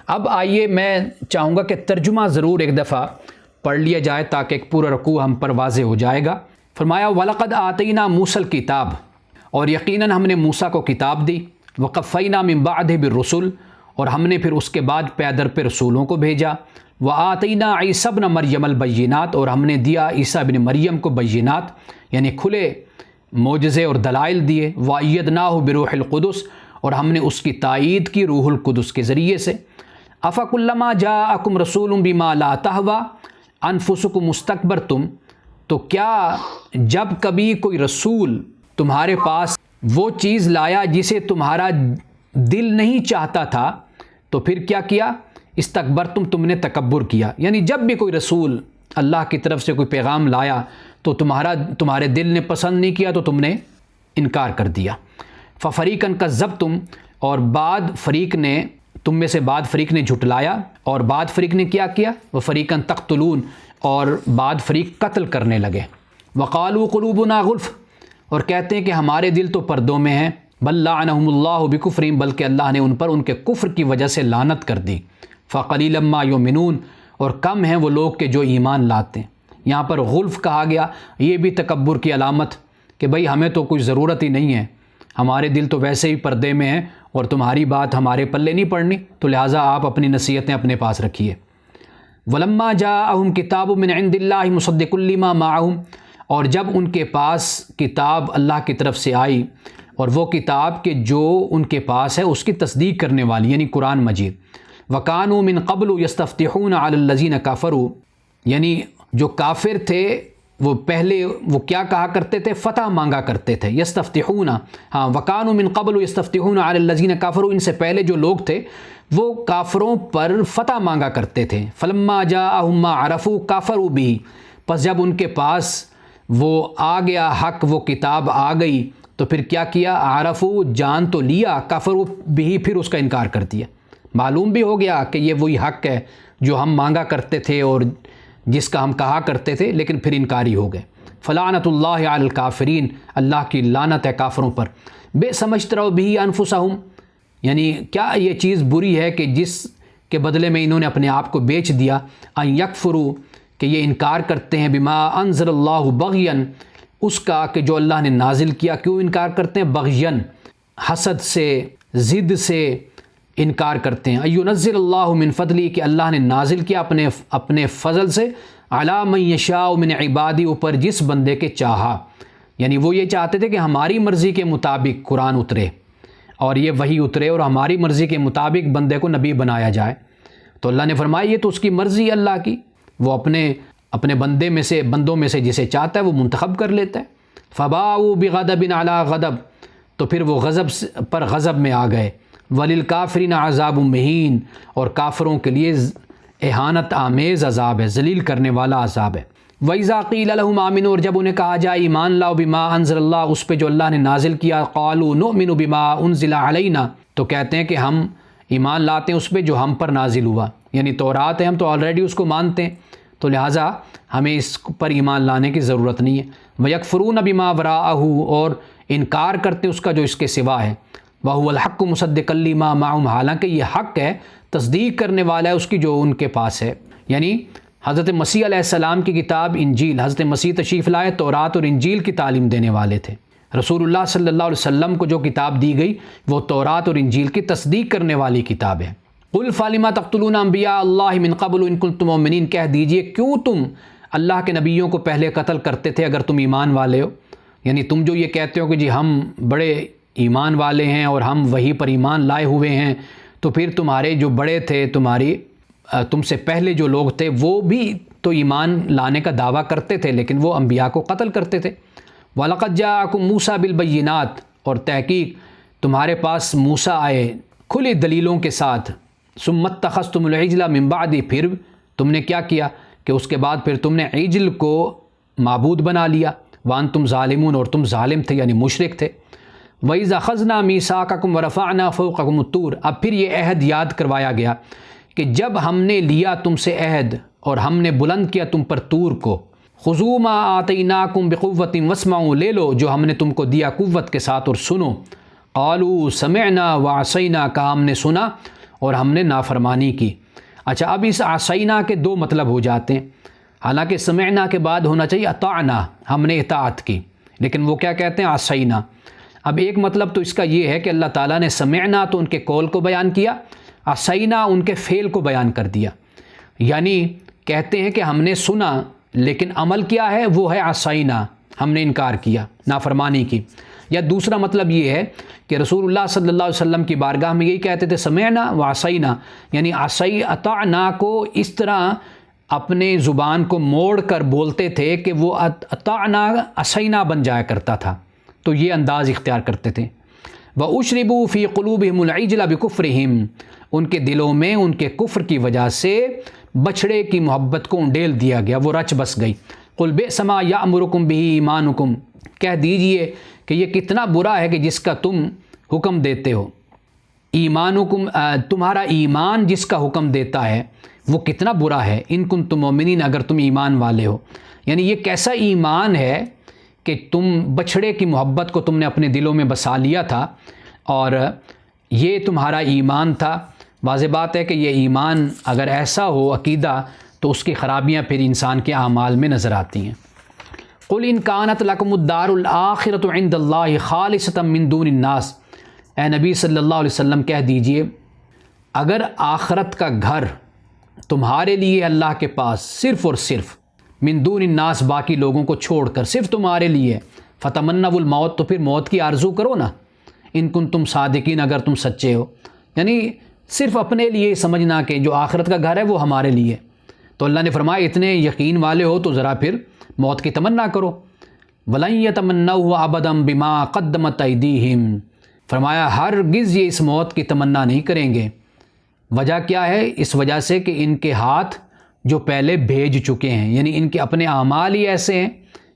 اب آئیے میں چاہوں گا کہ ترجمہ ضرور ایک دفعہ پڑھ لیا جائے تاکہ ایک پورا رکوع ہم پر واضح ہو جائے گا۔ فرمایا وَلَقَدْ آتَيْنَا مُوسَى الْكِتَابَ، اور یقیناً ہم نے موسیٰ کو کتاب دی، وَقَفَّيْنَا مِن بَعْدِهِ بِالرُّسُلِ، اور ہم نے پھر اس کے بعد پیدر پہ رسولوں کو بھیجا، وَآتَيْنَا عِيسَى ابْنَ مَرْيَمَ الْبَيِّنَاتِ، اور ہم نے دیا عیسیٰ ابن مریم کو بینات یعنی کھلے معجزے اور دلائل دیے، وَأَيَّدْنَاهُ بِرُوحِ الْقُدُسِ، اور ہم نے اس کی تائید کی روح القدس کے ذریعے سے۔ أَفَكُلَّمَا جَاءَكُمْ رَسُولٌ بِمَا لَا تَهْوَىٰ أَنفُسُكُمُ اسْتَكْبَرْتُمْ، تو کیا جب کبھی کوئی رسول تمہارے پاس وہ چیز لایا جسے تمہارا دل نہیں چاہتا تھا تو پھر کیا کیا؟ استکبرتم، تم نے تکبر کیا۔ یعنی جب بھی کوئی رسول اللہ کی طرف سے کوئی پیغام لایا تو تمہارے دل نے پسند نہیں کیا تو تم نے انکار کر دیا۔ ففریقاً کذبتم، اور بعد فریق نے تم میں سے بعد فریق نے جھٹلایا، اور بعد فریق نے کیا کیا؟ وفریقاً تقتلون، اور بعد فریق قتل کرنے لگے۔ وقالوا قلوبنا غلف، اور کہتے ہیں کہ ہمارے دل تو پردوں میں ہیں۔ بل لعنہم اللہ بکفرہم، بلکہ اللہ نے ان پر ان کے کفر کی وجہ سے لعنت کر دی۔ فقلیلا ما یؤمنون، اور کم ہیں وہ لوگ کہ جو ایمان لاتے ہیں۔ یہاں پر غلف کہا گیا، یہ بھی تکبر کی علامت کہ بھئی ہمیں تو کوئی ضرورت ہی نہیں ہے، ہمارے دل تو ویسے ہی پردے میں ہیں اور تمہاری بات ہمارے پلے نہیں پڑنی، تو لہٰذا آپ اپنی نصیحتیں اپنے پاس رکھیے۔ وَلَمَّا جَاءَهُمْ كِتَابٌ مِّنْ عِندِ اللَّهِ مُصَدِّقٌ لِّمَا مَعَهُمْ، اور جب ان کے پاس کتاب اللہ کی طرف سے آئی، اور وہ کتاب کہ جو ان کے پاس ہے اس کی تصدیق کرنے والی، یعنی قرآن مجید۔ وَكَانُوا مِن قَبْلُ يَسْتَفْتِحُونَ عَلَى الَّذِينَ كَفَرُوا، یعنی جو کافر تھے وہ پہلے وہ کیا کہا کرتے تھے؟ فتح مانگا کرتے تھے. یستفتحون، ہاں، وکانوا من قبل یستفتحون علی الذین کفروا، ان سے پہلے جو لوگ تھے وہ کافروں پر فتح مانگا کرتے تھے. فلما جاءہم ما عرفوا کفروا بہ، پس جب ان کے پاس وہ آ گیا حق، وہ کتاب آ گئی تو پھر کیا کیا؟ عرفوا، جان تو لیا، کفروا بہ، پھر اس کا انکار کر دیا. معلوم بھی ہو گیا کہ یہ وہی حق ہے جو ہم مانگا کرتے تھے اور جس کا ہم کہا کرتے تھے، لیکن پھر انکاری ہو گئے. فلعنت اللہ علی الکافرین، اللہ کی لعنت ہے کافروں پر. بے سمجھترو بھی انفسہم، یعنی کیا یہ چیز بری ہے کہ جس کے بدلے میں انہوں نے اپنے آپ کو بیچ دیا. ان یکفروا، کہ یہ انکار کرتے ہیں، بما انزل اللہ بغین، اس کا کہ جو اللہ نے نازل کیا. کیوں انکار کرتے ہیں؟ بغین، حسد سے، ضد سے انکار کرتے ہیں. اینزل اللہ من فضلی، کہ اللہ نے نازل کیا اپنے فضل سے، علی من یشاء من عبادی، اوپر جس بندے کے چاہا. یعنی وہ یہ چاہتے تھے کہ ہماری مرضی کے مطابق قرآن اترے اور یہ وحی اترے اور ہماری مرضی کے مطابق بندے کو نبی بنایا جائے. تو اللہ نے فرمایا یہ تو اس کی مرضی ہے اللہ کی، وہ اپنے بندوں میں سے جسے چاہتا ہے وہ منتخب کر لیتا ہے. فباؤوا بغضب علی غضب، تو پھر وہ غضب پر غضب میں آ گئے. وللکافرین عذاب مہین، اور کافروں کے لیے اہانت آمیز عذاب ہے، ذلیل کرنے والا عذاب ہے. وَإِذَا قِيلَ لَهُمْ آمِنُوا، اور جب انہیں کہا جائے ایمان لاؤ، بما انزل اللہ، اس پہ جو اللہ نے نازل کیا. قالوا نؤمن بما انزل علینا، تو کہتے ہیں کہ ہم ایمان لاتے ہیں اس پہ جو ہم پر نازل ہوا، یعنی تورات ہے، ہم تو آلریڈی اس کو مانتے ہیں، تو لہٰذا ہمیں اس پر ایمان لانے کی ضرورت نہیں ہے. وَيَكْفُرُونَ بِمَا وَرَاءَهُ، اور انکار کرتے اس کا جو اس کے سوا ہے. وَهُوَ الْحَقُّ مُصَدِّقًا لِمَا مَعَهُمْ، حالانکہ یہ حق ہے، تصدیق کرنے والا ہے اس کی جو ان کے پاس ہے. یعنی حضرت مسیح علیہ السلام کی کتاب انجیل، حضرت مسیح تشریف لائے، تورات اور انجیل کی تعلیم دینے والے تھے. رسول اللہ صلی اللہ علیہ وسلم کو جو کتاب دی گئی وہ تورات اور انجیل کی تصدیق کرنے والی کتاب ہے. قُلْ فَلِمَ تَقْتُلُونَ أَنْبِيَاءَ اللَّهِ مِنْ قَبْلُ إِن كُنتُم مُؤْمِنِينَ، کہہ دیجئے کیوں تم اللہ کے نبیوں کو پہلے قتل کرتے تھے اگر تم ایمان والے ہو. یعنی تم جو یہ کہتے ہو کہ جی ہم بڑے ایمان والے ہیں اور ہم وہی پر ایمان لائے ہوئے ہیں، تو پھر تمہارے جو بڑے تھے، تم سے پہلے جو لوگ تھے، وہ بھی تو ایمان لانے کا دعویٰ کرتے تھے لیکن وہ انبیاء کو قتل کرتے تھے. وَلَقَدْ جَاءَكُم مُوسَىٰ بِالْبَيِّنَاتِ، اور تحقیق تمہارے پاس موسیٰ آئے کھلی دلیلوں کے ساتھ. ثُمَّ اتَّخَذْتُمُ الْعِجْلَ مِن بَعْدِهِ، پھر تم نے کیا کیا کہ اس کے بعد پھر تم نے عجل کو معبود بنا لیا. وَأَنْتُمْ ظَالِمُونَ، اور تم ظالم تھے یعنی مشرک تھے. وَإِذَا أَخَذْنَا مِيثَاقَكُمْ وَرَفَعْنَا فَوْقَكُمُ الطُّورَ، اب پھر یہ عہد یاد کروایا گیا کہ جب ہم نے لیا تم سے عہد اور ہم نے بلند کیا تم پر طور کو. خُذُوا مَا آتَيْنَاكُمْ بِقُوَّةٍ وَاسْمَعُوا، لے لو جو ہم نے تم کو دیا قوت کے ساتھ اور سنو. قالوا سمعنا وعصینا، کہا ہم نے سنا اور ہم نے نافرمانی کی. اچھا، اب اس عصینا کے دو مطلب ہو جاتے ہیں، حالانکہ سمعنا کے بعد ہونا چاہیے اطعنا، ہم نے اطاعت کی، لیکن وہ کیا کہتے ہیں؟ عصینا. اب ایک مطلب تو اس کا یہ ہے کہ اللہ تعالیٰ نے سمعنا تو ان کے قول کو بیان کیا، عصینا ان کے فعل کو بیان کر دیا. یعنی کہتے ہیں کہ ہم نے سنا لیکن عمل کیا ہے؟ وہ ہے عصینا، ہم نے انکار کیا، نافرمانی کی. یا دوسرا مطلب یہ ہے کہ رسول اللہ صلی اللہ علیہ وسلم کی بارگاہ میں یہی کہتے تھے سمعنا وعصینا، یعنی اطعنا کو اس طرح اپنے زبان کو موڑ کر بولتے تھے کہ وہ اطعنا عصینا بن جایا کرتا تھا، تو یہ انداز اختیار کرتے تھے. وَأُشْرِبُوا فِي قُلُوبِهِمُ الْعِجْلَ بِكُفْرِهِمْ، ان کے دلوں میں ان کے کفر کی وجہ سے بچھڑے کی محبت کو انڈیل دیا گیا، وہ رچ بس گئی. قُلْ بِئْسَ مَا يَأْمُرُكُمْ بِهِ إِيمَانُكُمْ، کہہ دیجئے کہ یہ کتنا برا ہے کہ جس کا تم حکم دیتے ہو. ایمانکم، تمہارا ایمان جس کا حکم دیتا ہے وہ کتنا برا ہے. ان کنتم مؤمنین، اگر تم ایمان والے ہو. یعنی یہ کیسا ایمان ہے کہ تم بچھڑے کی محبت کو تم نے اپنے دلوں میں بسا لیا تھا اور یہ تمہارا ایمان تھا. واضح بات ہے کہ یہ ایمان اگر ایسا ہو عقیدہ تو اس کی خرابیاں پھر انسان کے اعمال میں نظر آتی ہیں. قُلْ إِنْ كَانَتْ لَكُمُ الدَّارُ الْآخِرَةُ عِنْدَ اللَّهِ خَالِصَةً مِّن دُونِ النَّاسِ، اے نبی صلی اللہ علیہ وسلم کہہ دیجئے اگر آخرت کا گھر تمہارے لیے اللہ کے پاس صرف اور صرف من دون الناس، باقی لوگوں کو چھوڑ کر صرف تمہارے لیے، فتمنوا الموت، تو پھر موت کی آرزو کرو نا. ان کنتم صادقین، اگر تم سچے ہو. یعنی صرف اپنے لیے سمجھنا کہ جو آخرت کا گھر ہے وہ ہمارے لیے، تو اللہ نے فرمایا اتنے یقین والے ہو تو ذرا پھر موت کی تمنا کرو۔ وَلَن يَتَمَنَّوْهُ أَبَدًا بِمَا قَدَّمَتْ أَيْدِيهِمْ، فرمایا ہرگز یہ اس موت کی تمنا نہیں کریں گے۔ وجہ کیا ہے؟ اس وجہ سے کہ ان کے ہاتھ جو پہلے بھیج چکے ہیں، یعنی ان کے اپنے اعمال ہی ایسے ہیں،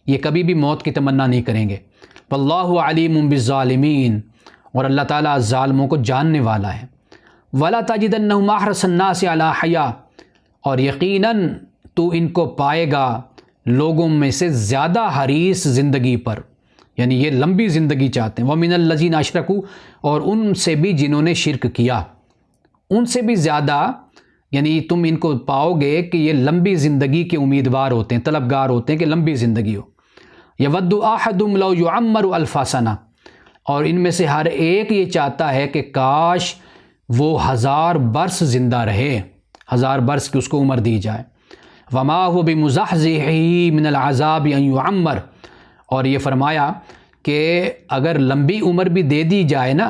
یہ کبھی بھی موت کی تمنا نہیں کریں گے۔ وَاللَّهُ عَلِيمٌ بِالظَّالِمِينَ، اور اللہ تعالیٰ ظالموں کو جاننے والا ہے۔ وَلَا تَجِدَنَّهُمْ أَحْرَصَ النَّاسِ عَلَىٰ حَيَاةٍ، اور یقیناً تو ان کو پائے گا لوگوں میں سے زیادہ حریص زندگی پر، یعنی یہ لمبی زندگی چاہتے ہیں۔ وَمِنَ الَّذِينَ أَشْرَكُوا، اور ان سے بھی جنہوں نے شرک کیا، ان سے بھی زیادہ یعنی تم ان کو پاؤ گے کہ یہ لمبی زندگی کے امیدوار ہوتے ہیں، طلبگار ہوتے ہیں کہ لمبی زندگی ہو۔ یود احدہم لو یعمر الف سنہ، اور ان میں سے ہر ایک یہ چاہتا ہے کہ کاش وہ 1000 برس زندہ رہے، 1000 برس کی اس کو عمر دی جائے۔ وما هو بمزحزحہ من العذاب ان یعمر، اور یہ فرمایا کہ اگر لمبی عمر بھی دے دی جائے نا،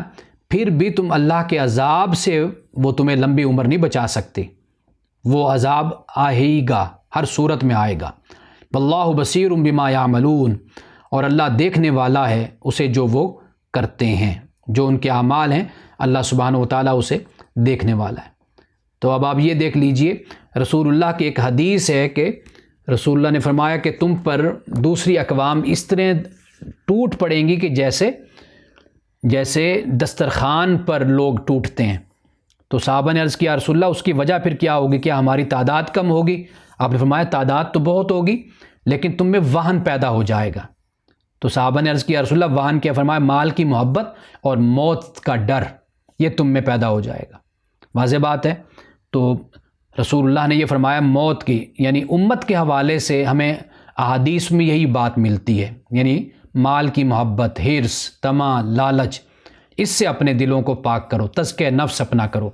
پھر بھی تم اللہ کے عذاب سے وہ تمہیں لمبی عمر نہیں بچا سکتے، وہ عذاب آئے گا، ہر صورت میں آئے گا۔ واللہ بصیر بما یعملون، اور اللہ دیکھنے والا ہے اسے جو وہ کرتے ہیں، جو ان کے اعمال ہیں، اللہ سبحانہ و تعالیٰ اسے دیکھنے والا ہے۔ تو اب آپ یہ دیکھ لیجئے، رسول اللہ کی ایک حدیث ہے کہ رسول اللہ نے فرمایا کہ تم پر دوسری اقوام اس طرح ٹوٹ پڑیں گی کہ جیسے دسترخوان پر لوگ ٹوٹتے ہیں۔ تو صحابہ نے عرض کیا رسول اللہ اس کی وجہ پھر کیا ہوگی؟ کیا ہماری تعداد کم ہوگی؟ آپ نے فرمایا تعداد تو بہت ہوگی لیکن تم میں وہن پیدا ہو جائے گا۔ تو صحابہ نے عرض کیا رسول اللہ وہن کیا؟ فرمایا مال کی محبت اور موت کا ڈر، یہ تم میں پیدا ہو جائے گا۔ واضح بات ہے۔ تو رسول اللہ نے یہ فرمایا موت کی، یعنی امت کے حوالے سے ہمیں احادیث میں یہی بات ملتی ہے، یعنی مال کی محبت، حرص، طمع، لالچ، اس سے اپنے دلوں کو پاک کرو، تزکیہ نفس اپنا کرو۔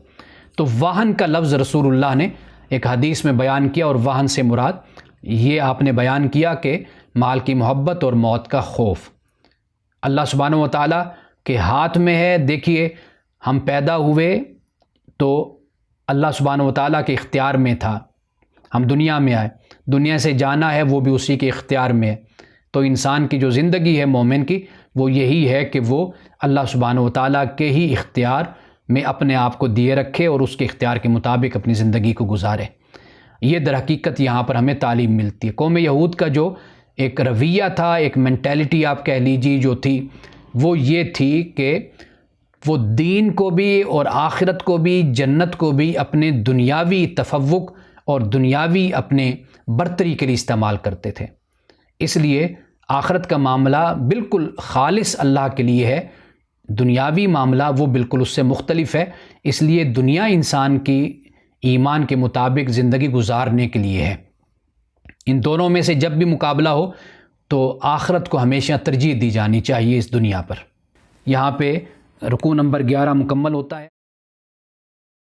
تو واہن کا لفظ رسول اللہ نے ایک حدیث میں بیان کیا، اور واہن سے مراد یہ آپ نے بیان کیا کہ مال کی محبت اور موت کا خوف اللہ سبحانہ و تعالیٰ کے ہاتھ میں ہے۔ دیکھیے ہم پیدا ہوئے تو اللہ سبحانہ و تعالیٰ کے اختیار میں تھا، ہم دنیا میں آئے، دنیا سے جانا ہے وہ بھی اسی کے اختیار میں ہے۔ تو انسان کی جو زندگی ہے مومن کی، وہ یہی ہے کہ وہ اللہ سبحانہ و تعالیٰ کے ہی اختیار میں اپنے آپ کو دیے رکھے اور اس کے اختیار کے مطابق اپنی زندگی کو گزارے۔ یہ در حقیقت یہاں پر ہمیں تعلیم ملتی ہے۔ قوم یہود کا جو ایک رویہ تھا، ایک مینٹیلٹی آپ کہہ لیجیے جو تھی، وہ یہ تھی کہ وہ دین کو بھی اور آخرت کو بھی، جنت کو بھی اپنے دنیاوی تفوق اور دنیاوی اپنے برتری کے لیے استعمال کرتے تھے۔ اس لیے آخرت کا معاملہ بالکل خالص اللہ کے لیے ہے، دنیاوی معاملہ وہ بالکل اس سے مختلف ہے۔ اس لیے دنیا انسان کی ایمان کے مطابق زندگی گزارنے کے لیے ہے۔ ان دونوں میں سے جب بھی مقابلہ ہو تو آخرت کو ہمیشہ ترجیح دی جانی چاہیے اس دنیا پر۔ یہاں پہ رکوع نمبر 11 مکمل ہوتا ہے۔